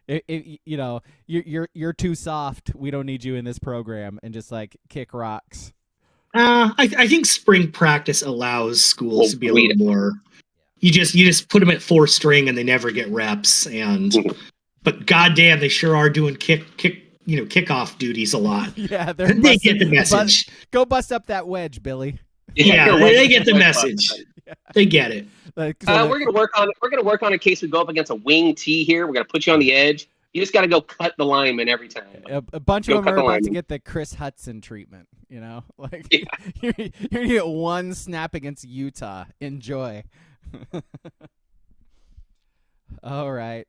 You're too soft. We don't need you in this program," and just like kick rocks. I think spring practice allows schools to be a little more. You just put them at 4 string and they never get reps. But goddamn, they sure are doing kickoff duties a lot. Yeah, they get the message. Go bust up that wedge, Billy. Yeah, they get the message. Yeah. They get it. We're gonna work on it. We're gonna work on in case we go up against a wing T here. We're gonna put you on the edge. You just got to go cut the lineman every time. A bunch of them are about to get the Chris Hudson treatment. Like you're gonna get one snap against Utah. Enjoy. All right.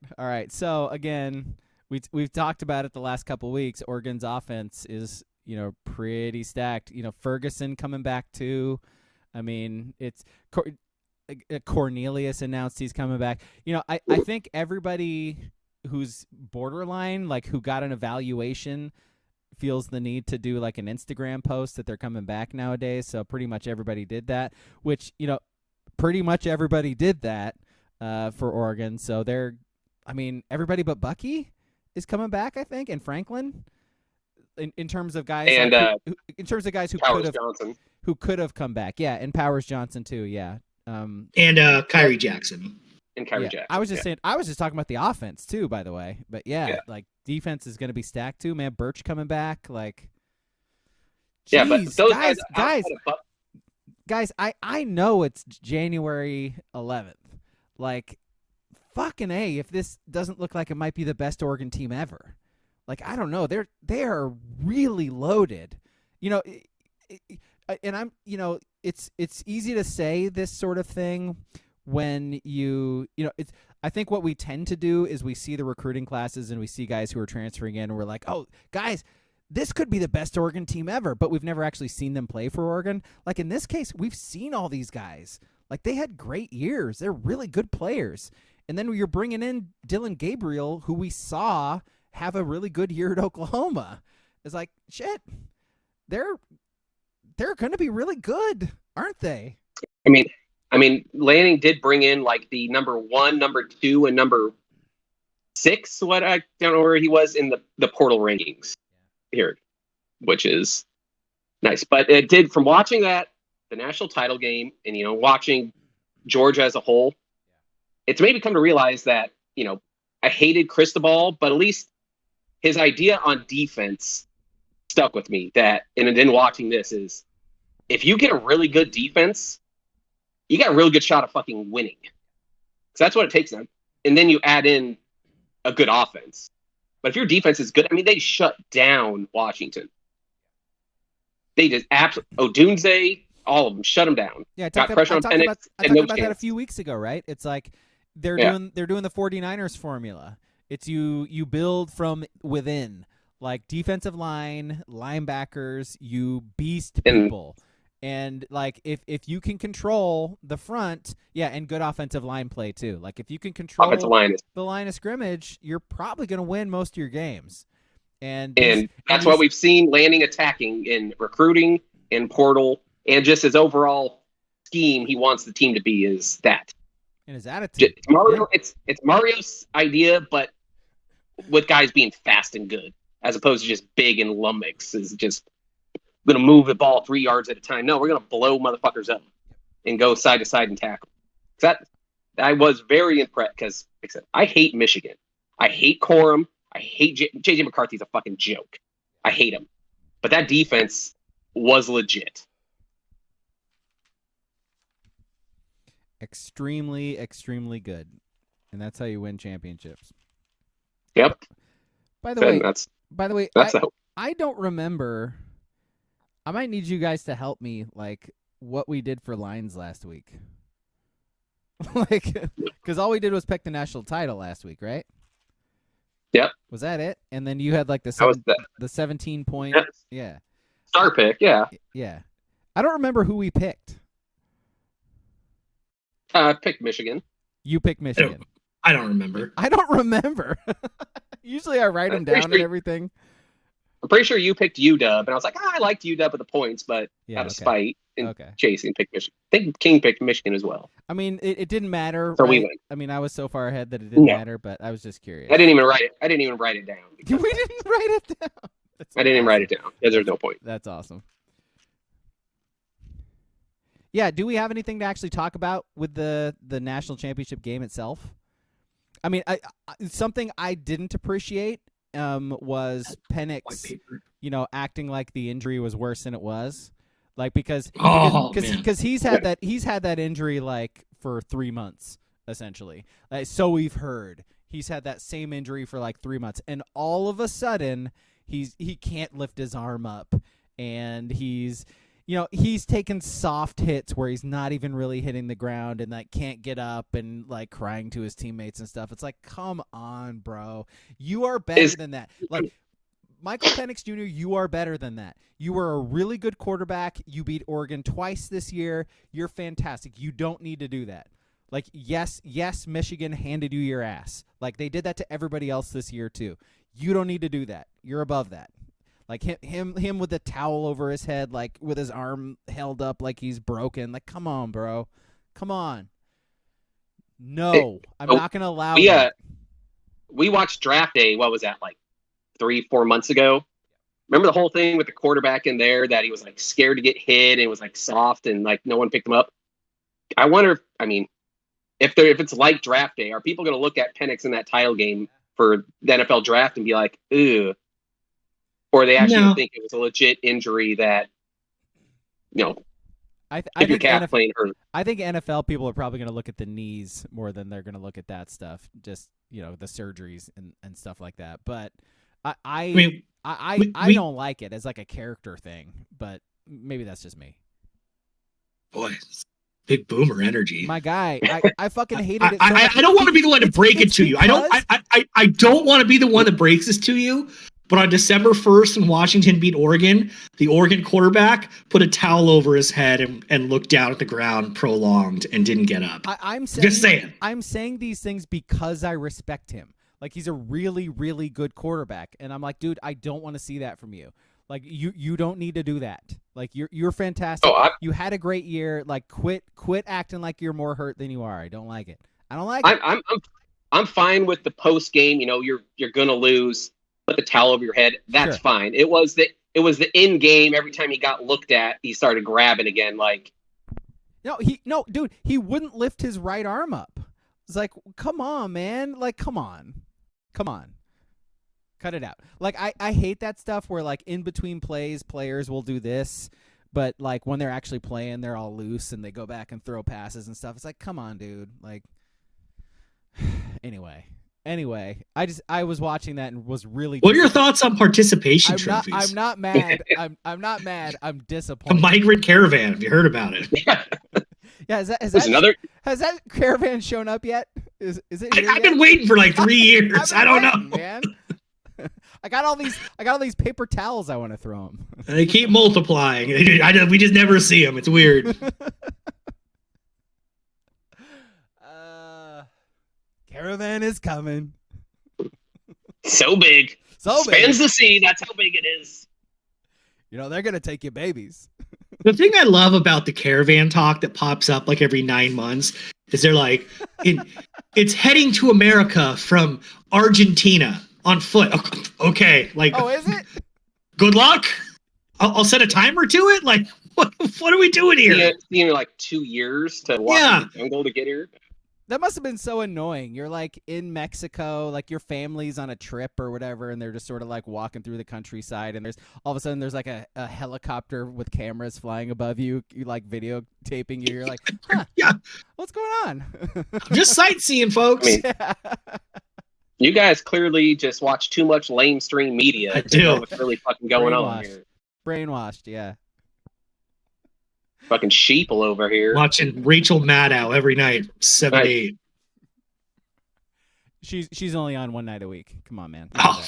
So again, we've talked about it the last couple weeks. Oregon's offense is pretty stacked. Ferguson coming back too. I mean, it's Cornelius announced he's coming back. I think everybody who's borderline, like who got an evaluation, feels the need to do like an Instagram post that they're coming back nowadays. So pretty much everybody did that, which pretty much everybody did that for Oregon. So everybody but Bucky is coming back, I think, and Franklin. In terms of guys, and who could have come back, yeah, and Powers Johnson too, yeah, and Kyrie Jackson. And Kyrie Jackson. I was just saying. I was just talking about the offense too, by the way. But yeah. Like defense is going to be stacked too, man. Birch coming back, like. Geez, yeah, but those guys, I know it's January 11th. Like, fucking A, if this doesn't look like it might be the best Oregon team ever. Like, I don't know. They are really loaded. And I'm, it's easy to say this sort of thing when it's. I think what we tend to do is we see the recruiting classes and we see guys who are transferring in and we're like, oh, guys, this could be the best Oregon team ever, but we've never actually seen them play for Oregon. Like in this case, we've seen all these guys. Like they had great years. They're really good players. And then you're bringing in Dylan Gabriel, who we saw have a really good year at Oklahoma. It's like, shit, they're going to be really good, aren't they? I mean, Lanning did bring in like the number 1, number 2, and number 6. What I don't know where he was in the portal rankings here, which is nice. But it did, from watching the national title game, and watching Georgia as a whole, it's made me come to realize that I hated Cristobal, but at least his idea on defense stuck with me. And then watching this is, if you get a really good defense, you got a real good shot of fucking winning. Because that's what it takes now. And then you add in a good offense. But if your defense is good, they shut down Washington. They just Odunze, all of them, shut them down. Yeah, got pressure on Penix. I talked about that a few weeks ago, right? It's like they're doing the 49ers formula. It's you build from within, like defensive line, linebackers, you beast people. And like if you can control the front, and good offensive line play too. Like if you can control the line of scrimmage, you're probably going to win most of your games. And that's why we've seen Lanning attacking in recruiting, in portal, and just his overall scheme he wants the team to be is that. And his attitude. It's Mario's idea, but with guys being fast and good, as opposed to just big and lummox is just going to move the ball 3 yards at a time. No, we're going to blow motherfuckers up and go side to side and tackle. I was very impressed because, like I said, I hate Michigan. I hate Corum. I hate J.J. McCarthy's a fucking joke. I hate him. But that defense was legit. Extremely, extremely good. And that's how you win championships. Yep. By the way, I don't remember. I might need you guys to help me, like, what we did for lines last week. Like, because all we did was pick the national title last week, right? Yep. Was that it? And then you had, like, the 17-point. Yeah. Star pick, yeah. Yeah. I don't remember who we picked. I picked Michigan. You picked Michigan. I don't remember. Usually I write them down and everything. I'm pretty sure you picked UW, and I was like, I liked UW with the points, but out of spite and chasing, picked Michigan. I think King picked Michigan as well. I mean, it didn't matter. So right? we went. I mean, I was so far ahead that it didn't matter, but I was just curious. I didn't even write it down. We didn't write it down. I didn't even write it down because there's no point. That's awesome. Yeah, do we have anything to actually talk about with the national championship game itself? I mean, something I didn't appreciate was Penix, acting like the injury was worse than it was, like because he's had that injury like for 3 months essentially. So we've heard he's had that same injury for like 3 months, and all of a sudden he can't lift his arm up, and he's taking soft hits where he's not even really hitting the ground and like can't get up and like crying to his teammates and stuff. It's like, come on, bro. You are better than that. Like Michael Penix Jr., you are better than that. You were a really good quarterback. You beat Oregon twice this year. You're fantastic. You don't need to do that. Like, yes, Michigan handed you your ass. Like they did that to everybody else this year too. You don't need to do that. You're above that. Like him with the towel over his head, like with his arm held up like he's broken. Like, come on, bro. Come on. No, I'm not going to allow that. We watched Draft Day, what was that, like 3-4 months ago? Remember the whole thing with the quarterback in there that he was like scared to get hit and it was like soft and like no one picked him up? I wonder if it's like Draft Day, are people going to look at Penix in that title game for the NFL draft and be like, ew? Or they actually think it was a legit injury that, I if your calf playing hurt. I think NFL people are probably going to look at the knees more than they're going to look at that stuff. Just the surgeries and stuff like that. But I don't like it as like a character thing. But maybe that's just me. Boy, big boomer energy. My guy, I fucking hated it. I don't want to be the one to break it to you. I don't want to be the one that breaks this to you. But on December 1st, when Washington beat Oregon, the Oregon quarterback put a towel over his head and looked down at the ground prolonged and didn't get up. Just saying. I'm saying these things because I respect him. Like, he's a really, really good quarterback. And I'm like, dude, I don't want to see that from you. Like, you don't need to do that. Like, you're fantastic. You had a great year. Like, quit acting like you're more hurt than you are. I don't like it. I'm fine with the post game. You're gonna lose. Put the towel over your head. That's fine. It was the in game. Every time he got looked at, he started grabbing again. Like, dude, he wouldn't lift his right arm up. It's like, come on, man. Like, come on, cut it out. Like, I hate that stuff where like in between plays, players will do this, but like when they're actually playing, they're all loose and they go back and throw passes and stuff. It's like, come on, dude. Like, Anyway, I was watching that and was really. What are your thoughts on participation trophies? I'm not mad. I'm not mad. I'm disappointed. A migrant caravan. Have you heard about it? Yeah, has that caravan shown up yet? Is it here I've yet? been waiting for like 3 years. I don't know. Man. I got all these paper towels I want to throw them. They keep multiplying. We just never see them. It's weird. Caravan is coming. So big. So big. Spans the sea. That's how big it is. You know, they're going to take your babies. The thing I love about the caravan talk that pops up like every 9 months is they're like, it's heading to America from Argentina on foot. Okay, like, Oh, is it? good luck. I'll set a timer to it. Like, what are we doing here? You know, like 2 years to walk in the jungle to get here. That must have been so annoying. You're like in Mexico, like your family's on a trip or whatever, and they're just sort of like walking through the countryside, and there's all of a sudden there's like a helicopter with cameras flying above you, like videotaping you. You're like, huh, Yeah, what's going on? just sightseeing, folks. I mean, Yeah. You guys clearly just watch too much lamestream media I to know do. what's really fucking going on Brainwashed. here. Brainwashed, yeah. Fucking sheeple over here. Watching Rachel Maddow every night, 7 to 8. She's only on one night a week. Come on, man. Oh,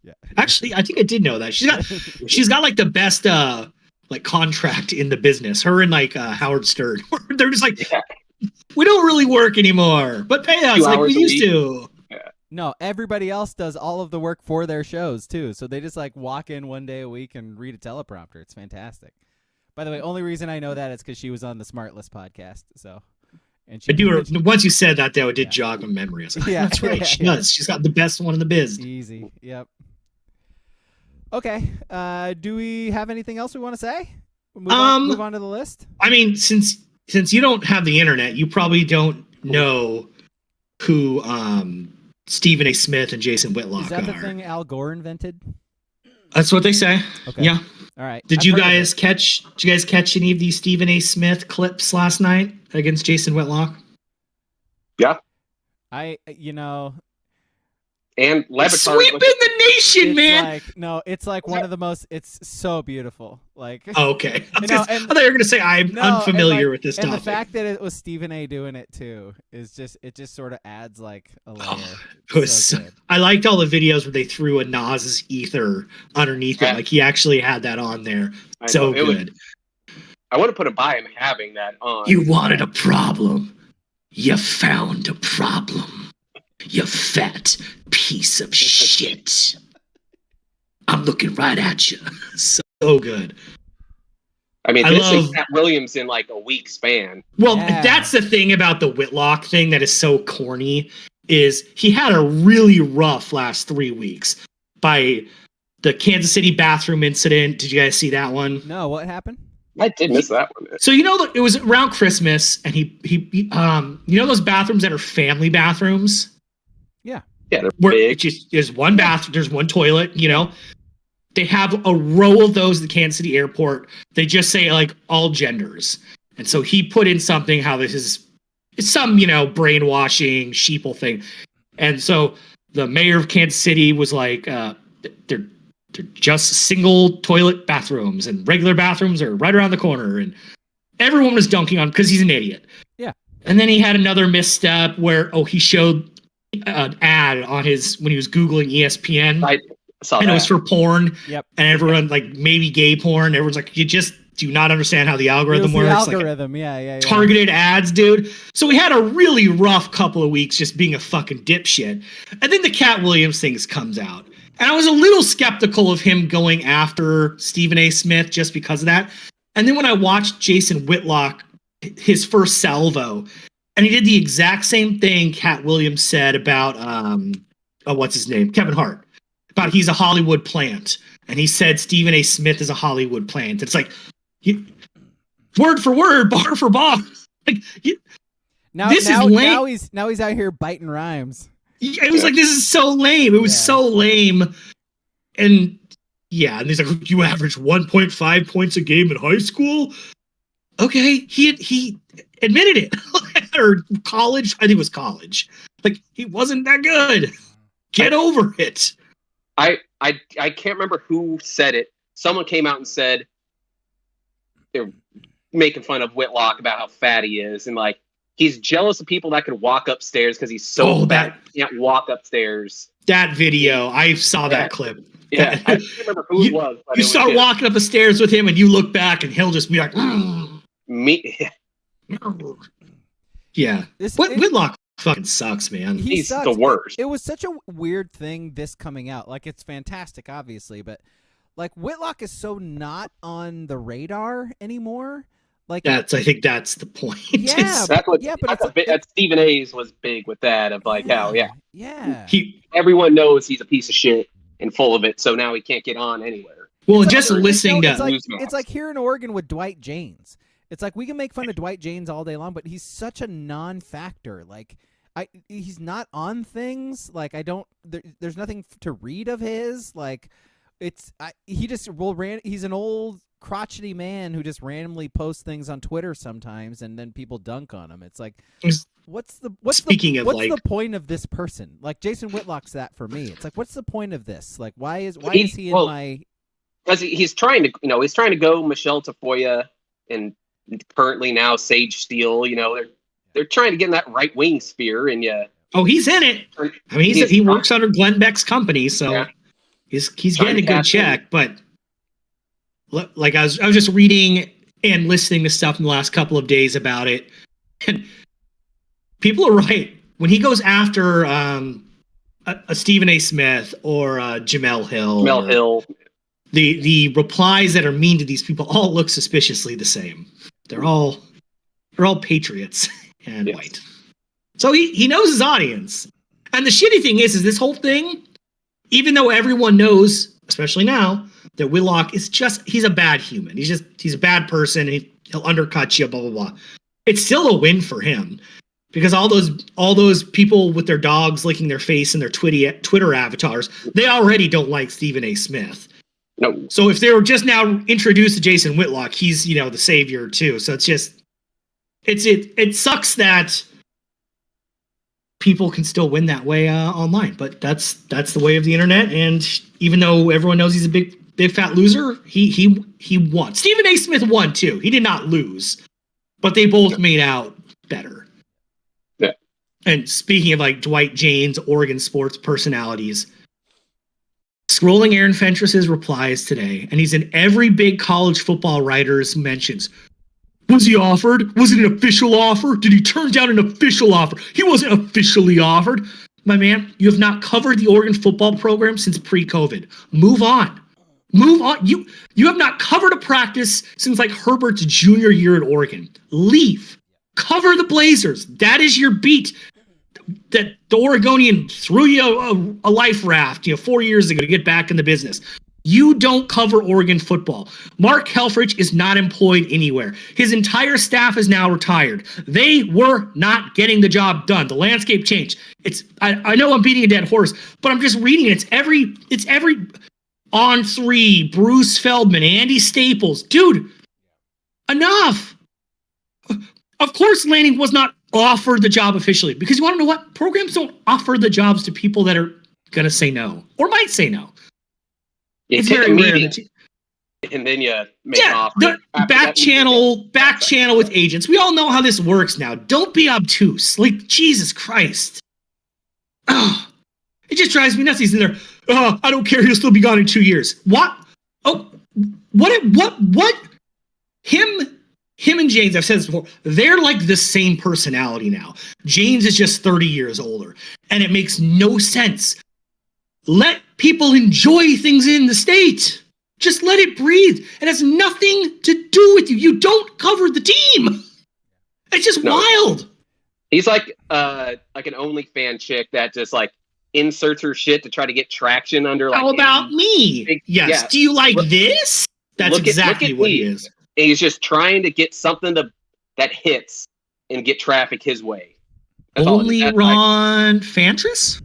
Yeah. actually, I think I did know that. She's got like the best like contract in the business. Her and like Howard Stern. They're just like, we don't really work anymore, but pay us 2 like we hours a used week. to. No, everybody else does all of the work for their shows too. So they just like walk in one day a week and read a teleprompter. It's fantastic. By the way, only reason I know that is because she was on the Smartless podcast. So, and she I do. Once you said that, though, it did Yeah. jog my memory. I was like, Yeah, that's right. yeah, She yeah. does. She's got the best one in the biz. Easy. Yep. Okay. Do we have anything else we want to say? Move on to the list. I mean, since you don't have the internet, you probably don't know who Stephen A. Smith and Jason Whitlock Is that the are. thing Al Gore invented? That's what they say. Okay. Yeah. All right. Did I've you heard of guys it. catch any of these Stephen A. Smith clips last night against Jason Whitlock? Yeah. And Levitar. Sweeping the nation, It's man. like, no, it's like one of the most. It's so beautiful. Like, Oh, okay. I know, thought you were going to say I'm No, unfamiliar and, with this and topic. the fact that it was Stephen A. doing it too is just sort of adds like a layer. It was So good. I liked all the videos where they threw a Nas's ether underneath it. Yeah. Like he actually had that on there. So good. I would have put it by him having that on. You wanted a problem. You found a problem. You fat piece of shit. I'm looking right at you. So good. I mean, I this love- is Cat Williams in like a week span. Well, Yeah. that's the thing about the Whitlock thing that is so corny is he had a really rough last 3 weeks by the Kansas City bathroom incident. Did you guys see that one? No, what happened? I did miss that one. So it was around Christmas, and he you know those bathrooms that are family bathrooms Yeah, they're where big. it's just there's one bathroom, there's one toilet. You know, they have a row of those at the Kansas City airport. They just say like all genders, and so he put in something how it's some brainwashing sheeple thing, and so the mayor of Kansas City was like they're just single toilet bathrooms, and regular bathrooms are right around the corner, and everyone was dunking on because he's an idiot. Yeah. And then he had another misstep where he showed an ad on when he was Googling ESPN, I saw and that. it was for porn. Yep. And everyone like maybe gay porn. Everyone's like, you just do not understand how the It was algorithm the works. Like, algorithm. Yeah. targeted ads, dude. So we had a really rough couple of weeks just being a fucking dipshit. And then the Cat Williams things comes out. And I was a little skeptical of him going after Stephen A. Smith just because of that. And then when I watched Jason Whitlock, his first salvo, and he did the exact same thing Cat Williams said about what's his name? Kevin Hart. About he's a Hollywood plant. And he said Stephen A. Smith is a Hollywood plant. It's like word for word, bar for bar. Like Now This is lame. Now he's out here biting rhymes. it was like, this is so lame. It was so lame. And and he's like, you average 1.5 points a game in high school? Okay, he admitted it. Or college, I think it was college. Like, he wasn't that good. Get over it. I can't remember who said it. Someone came out and said they're making fun of Whitlock about how fat he is, and like he's jealous of people that could walk upstairs because he's so bad he can't walk upstairs. That video, I saw that clip. Yeah, I don't remember who it was. But you start walking up the stairs with him, and you look back, and he'll just be like, me. Yeah. Whitlock fucking sucks, man. He's sucks. The worst. It was such a weird thing, this coming out. Like, it's fantastic, obviously, but like Whitlock is so not on the radar anymore. Like, I think that's the point. Yeah, but Stephen A's was big with that of like how everyone knows he's a piece of shit and full of it, so now he can't get on anywhere. Well, just listening to it's like here in Oregon with Dwight Janes. It's like we can make fun of Dwight Janes all day long, but he's such a non-factor. Like, he's not on things. Like, there's nothing to read of his. Like, he's an old crotchety man who just randomly posts things on Twitter sometimes, and then people dunk on him. It's like, what's the point of this person? Like, Jason Whitlock's that for me. It's like, what's the point of this? Like, why is he in my? Because he's trying to go Michelle Tafoya and currently now Sage Steele. They're trying to get in that right wing sphere, and oh, he's in it. I mean, he works under Glenn Beck's company, so he's getting a good check. But like I was just reading and listening to stuff in the last couple of days about it, and people are right when he goes after a Stephen A. Smith or Jamel Hill. The replies that are mean to these people all look suspiciously the same. They're all patriots and white. So he knows his audience. And the shitty thing is this whole thing, even though everyone knows, especially now, that Whitlock is he's a bad human. He's a bad person. He'll undercut you, blah, blah, blah. It's still a win for him because all those people with their dogs licking their face in their Twitter avatars, they already don't like Stephen A. Smith. No. So if they were just now introduced to Jason Whitlock, he's the savior too. So it sucks that people can still win that way online, but that's the way of the internet. And even though everyone knows he's a big fat loser, he won. Stephen A. Smith won too. He did not lose, but they both made out better. Yeah. And speaking of like Dwight Janes, Oregon sports personalities. Scrolling Aaron Fentress's replies today, and he's in every big college football writer's mentions. Was he offered? Was it an official offer? Did he turn down an official offer? He wasn't officially offered. My man, you have not covered the Oregon football program since pre-COVID. Move on. You have not covered a practice since like Herbert's junior year at Oregon. Leave. Cover the Blazers. That is your beat. That the Oregonian threw you a life raft 4 years ago to get back in the business. You don't cover Oregon football. Mark Helfrich is not employed anywhere. His entire staff is now retired. They were not getting the job done. The landscape changed. I know I'm beating a dead horse, but I'm just reading it. It's every On Three, Bruce Feldman, Andy Staples. Dude, enough. Of course, Lanning was not offered the job officially because you want to know what? Programs don't offer the jobs to people that are going to say no or might say no. It's very rare. And then you make an offer. The back channel with agents. We all know how this works now. Don't be obtuse. Like, Jesus Christ. Oh, it just drives me nuts. He's in there. Oh, I don't care. He'll still be gone in 2 years. What? Oh, what? Him and James, I've said this before, they're like the same personality now. James is just 30 years older, and it makes no sense. Let people enjoy things in the state. Just let it breathe. It has nothing to do with you. You don't cover the team. It's just wild. He's like an OnlyFans chick that just like inserts her shit to try to get traction under like. How about me? Yes. Yeah. Do you like this? That's exactly what he is. And he's just trying to get something that hits and get traffic his way. Only Ron Fantris?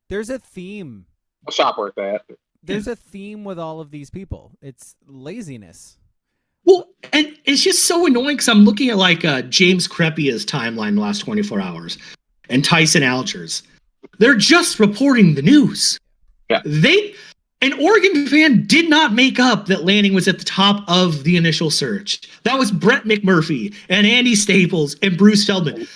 There's a theme. I'll shop work that. There's a theme with all of these people. It's laziness. Well, and it's just so annoying because I'm looking at like James Crepia's timeline in the last 24 hours and Tyson Alger's. They're just reporting the news. Yeah. An Oregon fan did not make up that Lanning was at the top of the initial search. That was Brett McMurphy and Andy Staples and Bruce Feldman.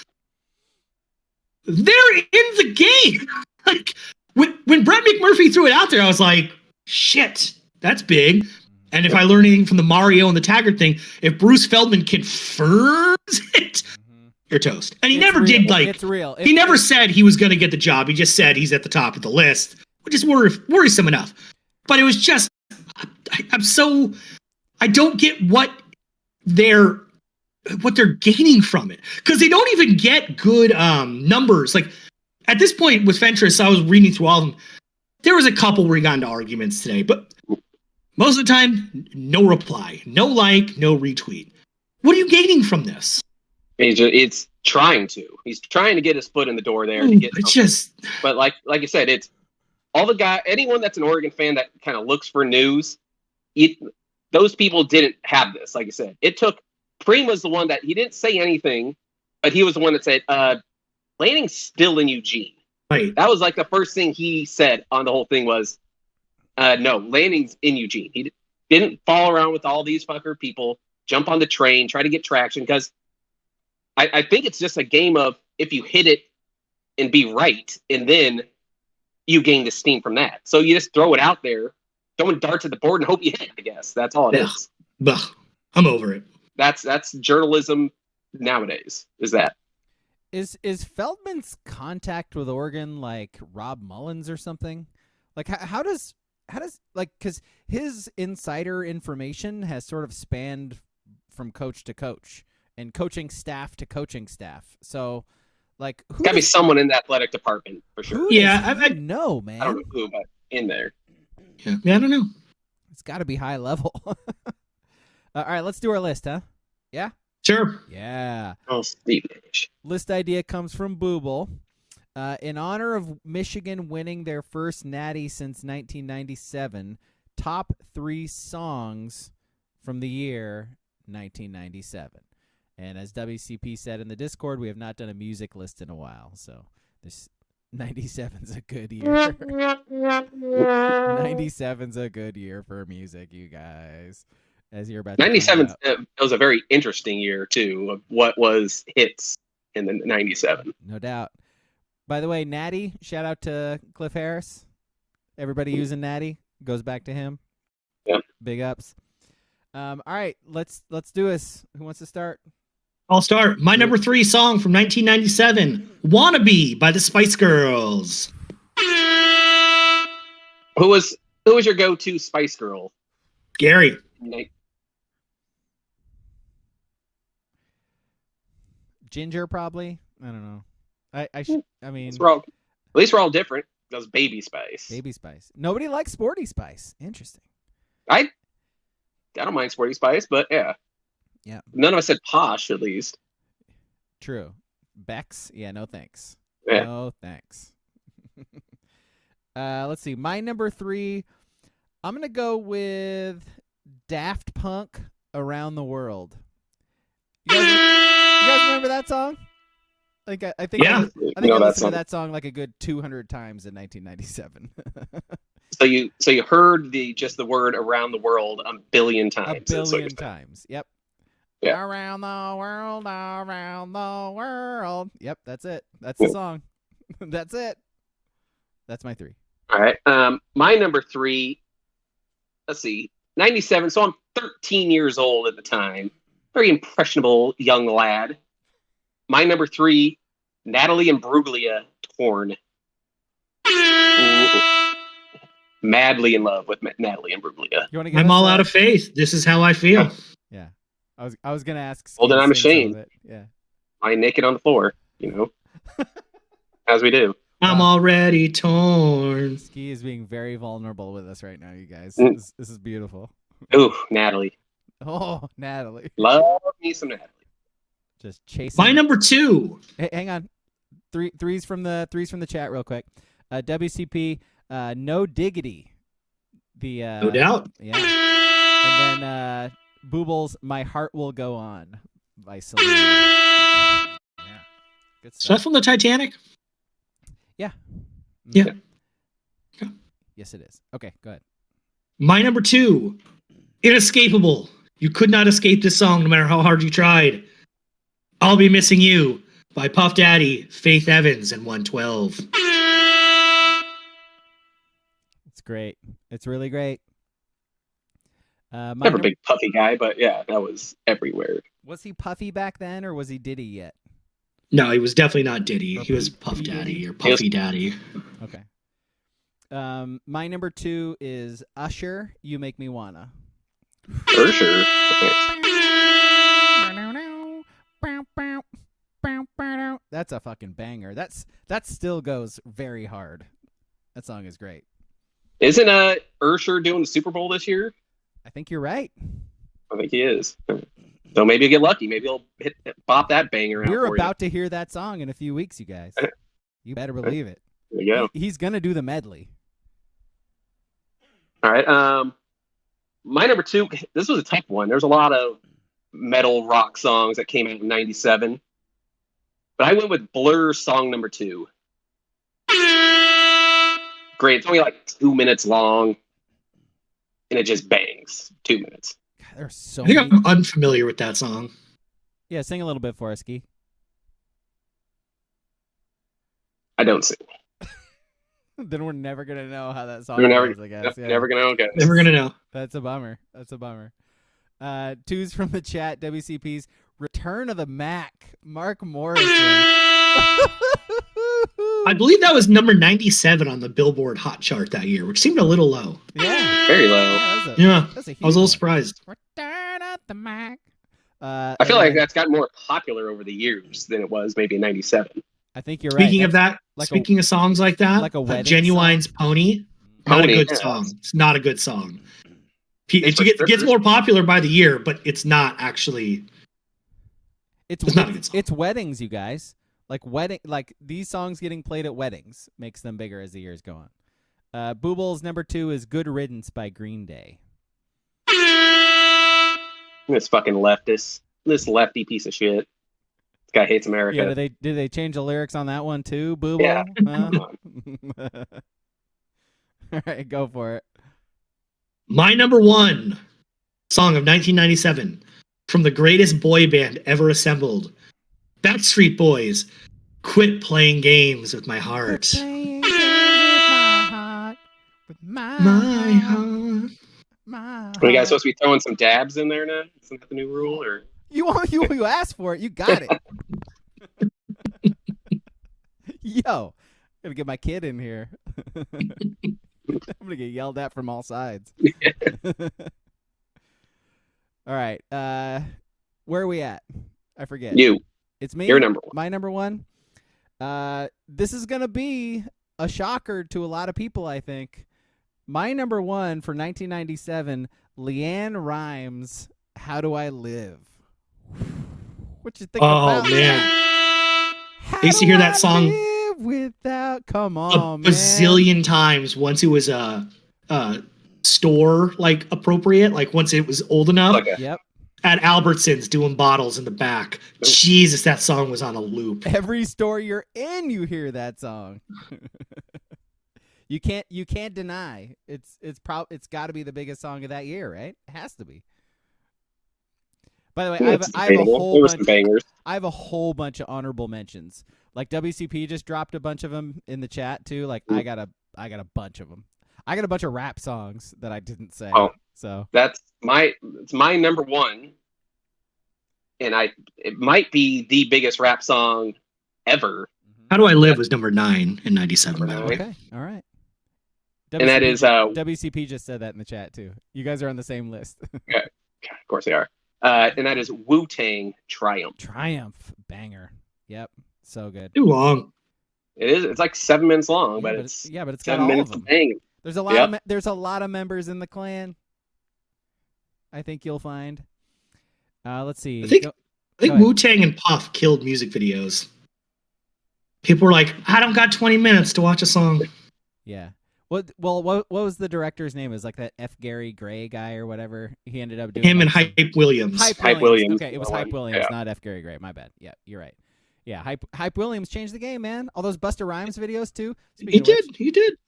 They're in the game. Like when Brett McMurphy threw it out there, I was like, shit, that's big. And if I learn anything from the Mario and the Taggart thing, if Bruce Feldman confirms it, you're toast. And he never did It's real. He never said he was going to get the job. He just said he's at the top of the list, which is worrisome enough. But it was just, I don't get what they're gaining from it, because they don't even get good numbers. Like at this point with Fentress, I was reading through all of them. There was a couple where he got into arguments today, but most of the time, no reply, no like, no retweet. What are you gaining from this? It's trying to. He's trying to get his foot in the door there. To get but like you said, it's all the guy. Anyone that's an Oregon fan that kind of looks for news, those people didn't have this. Like I said, it took. Prema's the one that he didn't say anything, but he was the one that said, Lanning's still in Eugene. Right. That was like the first thing he said on the whole thing was, no, Lanning's in Eugene. He didn't fall around with all these fucker people, jump on the train, try to get traction, because I think it's just a game of if you hit it and be right, and then you gain the steam from that. So you just throw it out there, throwing darts at the board and hope you hit, I guess. That's all it is. I'm over it. That's journalism nowadays. Is that is Feldman's contact with Oregon like Rob Mullins or something? Like how does like, because his insider information has sort of spanned from coach to coach and coaching staff to coaching staff. So like, got to be someone in the athletic department for sure. I know, man. I don't know who, but in there. Yeah, I don't know. It's got to be high level. All right, let's do our list, huh? Yeah? Sure. Yeah. Oh, Steve. List idea comes from Booble. In honor of Michigan winning their first natty since 1997, top 3 songs from the year 1997. And as WCP said in the Discord, we have not done a music list in a while, so this 97's a good year. 97's a good year for music, you guys. As you're about to 97 was a very interesting year too, of what was hits in the 97. No doubt. By the way, Natty, shout out to Cliff Harris. Everybody using Natty goes back to him. Yeah. Big ups. All right, let's do this. Who wants to start? I'll start. My number 3 song from 1997, "Wannabe" by the Spice Girls. Who was your go-to Spice Girl? Gary. Ginger, probably. I don't know. I mean, at least we're all different. That was Baby Spice. Baby Spice. Nobody likes Sporty Spice. Interesting. I don't mind Sporty Spice, but yeah. None of us said posh, at least. True. Bex. Yeah. No thanks. Yeah. No thanks. Let's see. My number 3. I'm gonna go with Daft Punk, "Around the World." You guys remember that song? I think I listened to that song like a good 200 times in 1997. So you heard the word "around the world" a billion times. A billion times. Yep. Yeah. Around the world, around the world. Yep, that's it. That's the song. That's it. That's my 3. All right. My number 3. Let's see. 97. So I'm 13 years old at the time. Very impressionable young lad. My number 3, Natalie Imbruglia, "Torn." Ooh. Madly in love with Natalie Imbruglia. I'm all out of faith. This is how I feel. Yeah. I was gonna ask. Well, then I'm ashamed. Yeah. I naked on the floor, as we do. I'm already torn. Ski is being very vulnerable with us right now, you guys. This is beautiful. Ooh, Natalie. Oh, Natalie. Love me some Natalie. Just chasing. My number 2. Hey, hang on. Threes from the chat real quick. WCP, "No Diggity." No doubt. Yeah. And then Boobles, "My Heart Will Go On" by Celine. Yeah. Good Is that from the Titanic? Yeah. Yeah. Yes, it is. Okay, go ahead. My number 2, Inescapable. You could not escape this song no matter how hard you tried. I'll Be Missing You by Puff Daddy, Faith Evans, and 112. It's great. It's really great. Never a big Puffy guy, but yeah, that was everywhere. Was he Puffy back then, or was he Diddy yet? No, he was definitely not Diddy. Or He was Puff Daddy or Puffy Daddy. Okay. My number 2 is Usher, You Make Me Wanna. Usher. That's a fucking banger. That still goes very hard. That song is great. Isn't Usher doing the Super Bowl this year? I think you're right. I think he is. So maybe he'll get lucky. Maybe he'll bop that banger out. We're about to hear that song in a few weeks, you guys. You better believe it. There you go. He's gonna do the medley. All right. My number 2. This was a tough one. There's a lot of metal rock songs that came out in '97, but I went with Blur's song number 2. Great. It's only like 2 minutes long, and it just bangs. 2 minutes. God, there's so I think many. I'm unfamiliar with that song. Yeah, sing a little bit for us, Ski. I don't sing. Then we're never gonna know how that song We're never, goes, I guess. Yeah. never gonna know. Okay. Never gonna know. That's a bummer. 2's from the chat. WCP's Return of the Mac. Mark Morrison. I believe that was number 97 on the Billboard Hot Chart that year, which seemed a little low. Yeah. Very low. Yeah, That's a huge I was a little one. surprised. Return of the Mac. I feel like that's gotten more popular over the years than it was maybe in '97. I think you're right. Speaking of that, like speaking of songs like that, like a wedding Genuine's Pony, not Pony, a good yeah. song. It's not a good song. It's for It gets strippers. more popular by the year, but it's not actually. It's not a good song. It's weddings, you guys. Like these songs getting played at weddings makes them bigger as the years go on. Boobles number 2 is Good Riddance by Green Day. This fucking leftist, this lefty piece of shit. This guy hates America. Yeah, did they change the lyrics on that one too, Booble? Yeah. Huh? All right, go for it. My number 1 song of 1997 from the greatest boy band ever assembled, Backstreet Boys. Quit playing games with my heart. Playing games with my heart, with my My heart. Are you guys supposed to be throwing some dabs in there now? Isn't that the new rule? Or You asked for it. You got it. Yo, gotta get my kid in here. I'm gonna get yelled at from all sides. All right. Where are we at? I forget. you? It's me. You're number 1. My number 1. This is gonna be a shocker to a lot of people, I think. My number 1 for 1997, Leanne Rimes, How Do I Live? What you think about man. that? How I used to do hear that I song live without. Come a on, man. bazillion times once it was store like appropriate, like once it was old enough. Like a, Yep. At Albertsons doing bottles in the back. Jesus, that song was on a loop. Every store you're in, you hear that song. You can't deny it's got to be the biggest song of that year, right? It has to be. By the way, I have a whole bunch of honorable mentions. Like WCP just dropped a bunch of them in the chat too. Like I got a bunch of them. I got a bunch of rap songs that I didn't say. Oh, so it's my number 1, and it might be the biggest rap song ever. How Do I Live was number 9 in 97, by the way. Okay, all right. And that is WCP just said that in the chat too. You guys are on the same list. of course they are. And that is Wu-Tang Triumph. Triumph banger. Yep, so good. Too long. It is. It's like 7 minutes long, Yeah, but but it's but it's got 7 all minutes of of them. banging. There's a lot Yep. there's a lot of members in the clan. I think you'll find. Let's see. I think Go ahead. Wu-Tang and Puff killed music videos. People were like, I don't got 20 minutes to watch a song. Yeah. What was the director's name? It was like that F. Gary Gray guy or whatever. He ended up doing Him and like Hype Williams. Hype Williams. Okay, it was Hype Williams, Yeah. not F. Gary Gray. My bad. Yeah, you're right. Yeah, Hype Williams changed the game, man. All those Busta Rhymes videos too. He did.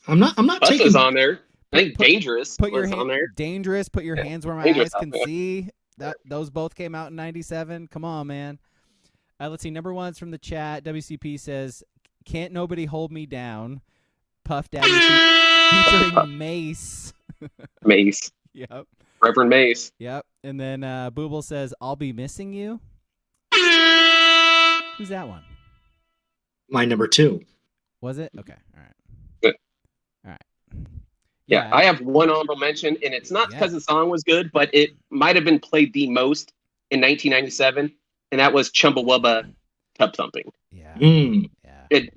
I'm not Bus taking is on there. I think Dangerous Put your was on there. Dangerous. Put your Yeah, hands where my Dangerous eyes can out there. see. Those both came out in '97. Come on, man. Let's see. Number one's from the chat. WCP says, "Can't Nobody Hold Me Down." Puff Daddy featuring Mace. Mace. Yep. Reverend Mace. Yep. And then Booble says, "I'll Be Missing You." Who's that one? My number 2. Was it? Okay. All right. Yeah. All right. Yeah, I have one honorable mention, and it's not because the song was good, but it might have been played the most in 1997, and that was Chumbawamba Tub Thumping. Yeah. Yeah. It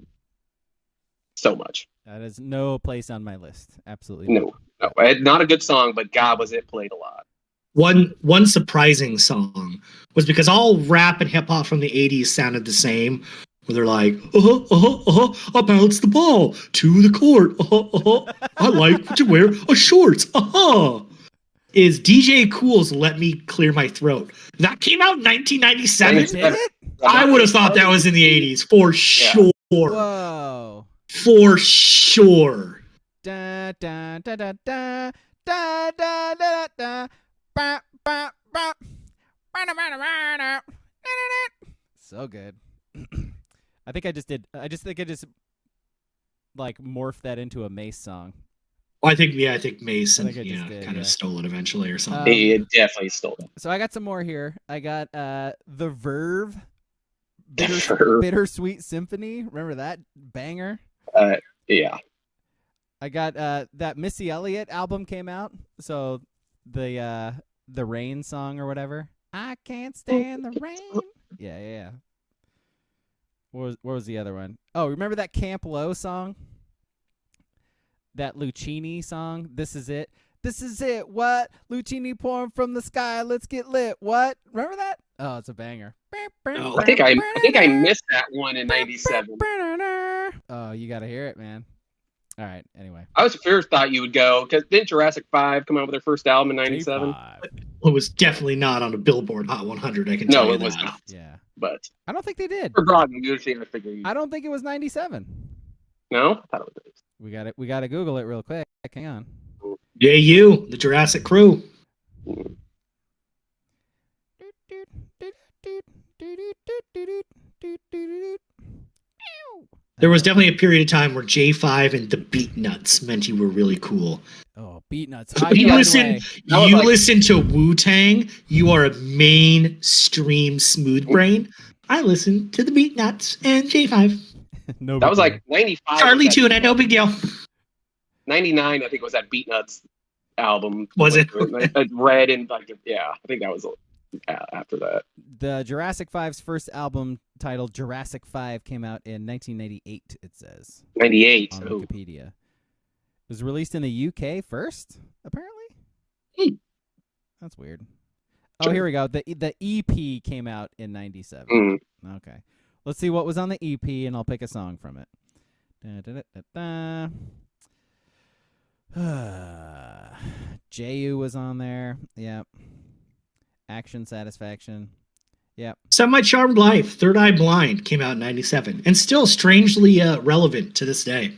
so much. That is no place on my list. Absolutely No. Not a good song, but God, was it played a lot. One surprising song was because all rap and hip hop from the 80s sounded the same. Where they're like, I bounce the ball to the court. I like to wear a shorts. Is DJ Cool's Let Me Clear My Throat. That came out in 1997. Did it? I would have thought that was in the 80s for sure. Whoa. For sure. Da da da da da da da da da. Ba ba ba. So good. I think I just like morphed that into a Mace song. I think Mason kind of stole it eventually or something. He definitely stole it. So I got some more here. I got The Verve, Bittersweet Symphony. Remember that banger? Yeah. I got that Missy Elliott album came out. So the Rain song or whatever. I can't stand the rain. Yeah. What was the other one? Oh, remember that Camp Low song? That Lucchini song? This is it. This is it. What? Lucchini pouring from the sky. Let's get lit. What? Remember that? Oh, it's a banger. I think I missed that one in 97. Oh, you got to hear it, man. All right. Anyway. I was first thought you would go because didn't Jurassic 5 come out with their first album in 97? It was definitely not on a Billboard Hot 100. I can tell you that. No, it was not. Yeah. But I don't think they did. For Braga, usually I figure. I don't think it was 97. No, I thought it was. We got to Google it real quick. Hang on. Yeah, the Jurassic Crew. There was definitely a period of time where J5 and the Beat Nuts meant you were really cool. Oh, Beat Nuts. You listen to Wu-Tang, you are a mainstream smooth brain. I listen to the Beat Nuts and J5. No, that was like 95. Charlie Tuna, no big deal. 99, I think, was that Beat Nuts album. Was it? Red and I think that was after that. The Jurassic 5's first album titled Jurassic 5 came out in 1998, it says. 98. On Wikipedia. It was released in the UK first, apparently. That's weird. Oh, here we go. The EP came out in 97. Okay. Let's see what was on the EP, and I'll pick a song from it. J.U. was on there. Yep. Action Satisfaction. Yep. Semi Charmed Life, Third Eye Blind came out in 97 and still strangely relevant to this day.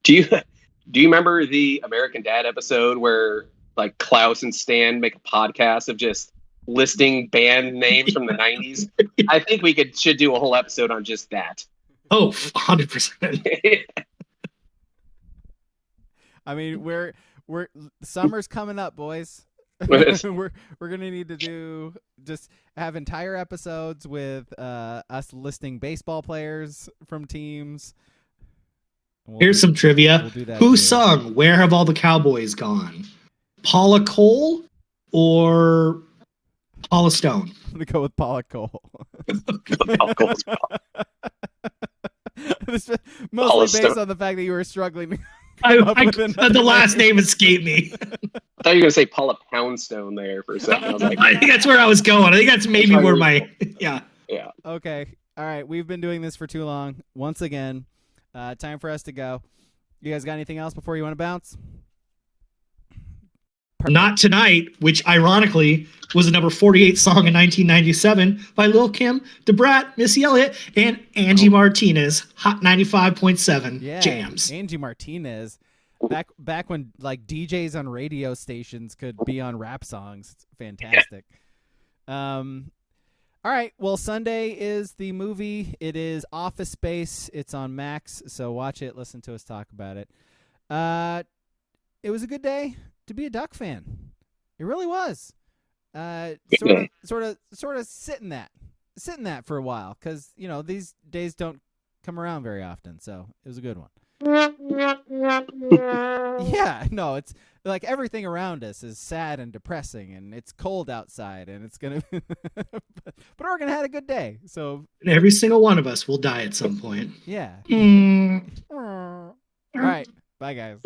Do you remember the American Dad episode where like Klaus and Stan make a podcast of just listing band names from the 90s? I think we should do a whole episode on just that. Oh, 100%. I mean, we're summer's coming up, boys. we're gonna need to have entire episodes with us listing baseball players from teams. Here's some trivia. Who too. sung "Where Have All the Cowboys Gone"? Paula Cole or Paula Stone? I'm gonna go with Paula Cole. Mostly based on the fact that you were struggling. The last name escaped me. I thought you were going to say Paula Poundstone there for a second. I was like, I think that's where I was going. I think that's maybe where my... Yeah. Okay. All right. We've been doing this for too long. Once again, time for us to go. You guys got anything else before you want to bounce? Not Tonight, which ironically was the number 48 song in 1997 by Lil Kim, Da Brat, Missy Elliott, and Angie Martinez. Hot 95.7 jams. Angie Martinez. Back when like DJs on radio stations could be on rap songs. It's fantastic. All right. Well, Sunday is the movie. It is Office Space. It's on Max, so watch it. Listen to us talk about it. It was a good day to be a Duck fan. It really was. Sort of sitting that for a while because these days don't come around very often. So it was a good one. Yeah, no, it's like everything around us is sad and depressing, and it's cold outside, and it's gonna. But Oregon had a good day, so. And every single one of us will die at some point. Yeah. All right, bye guys.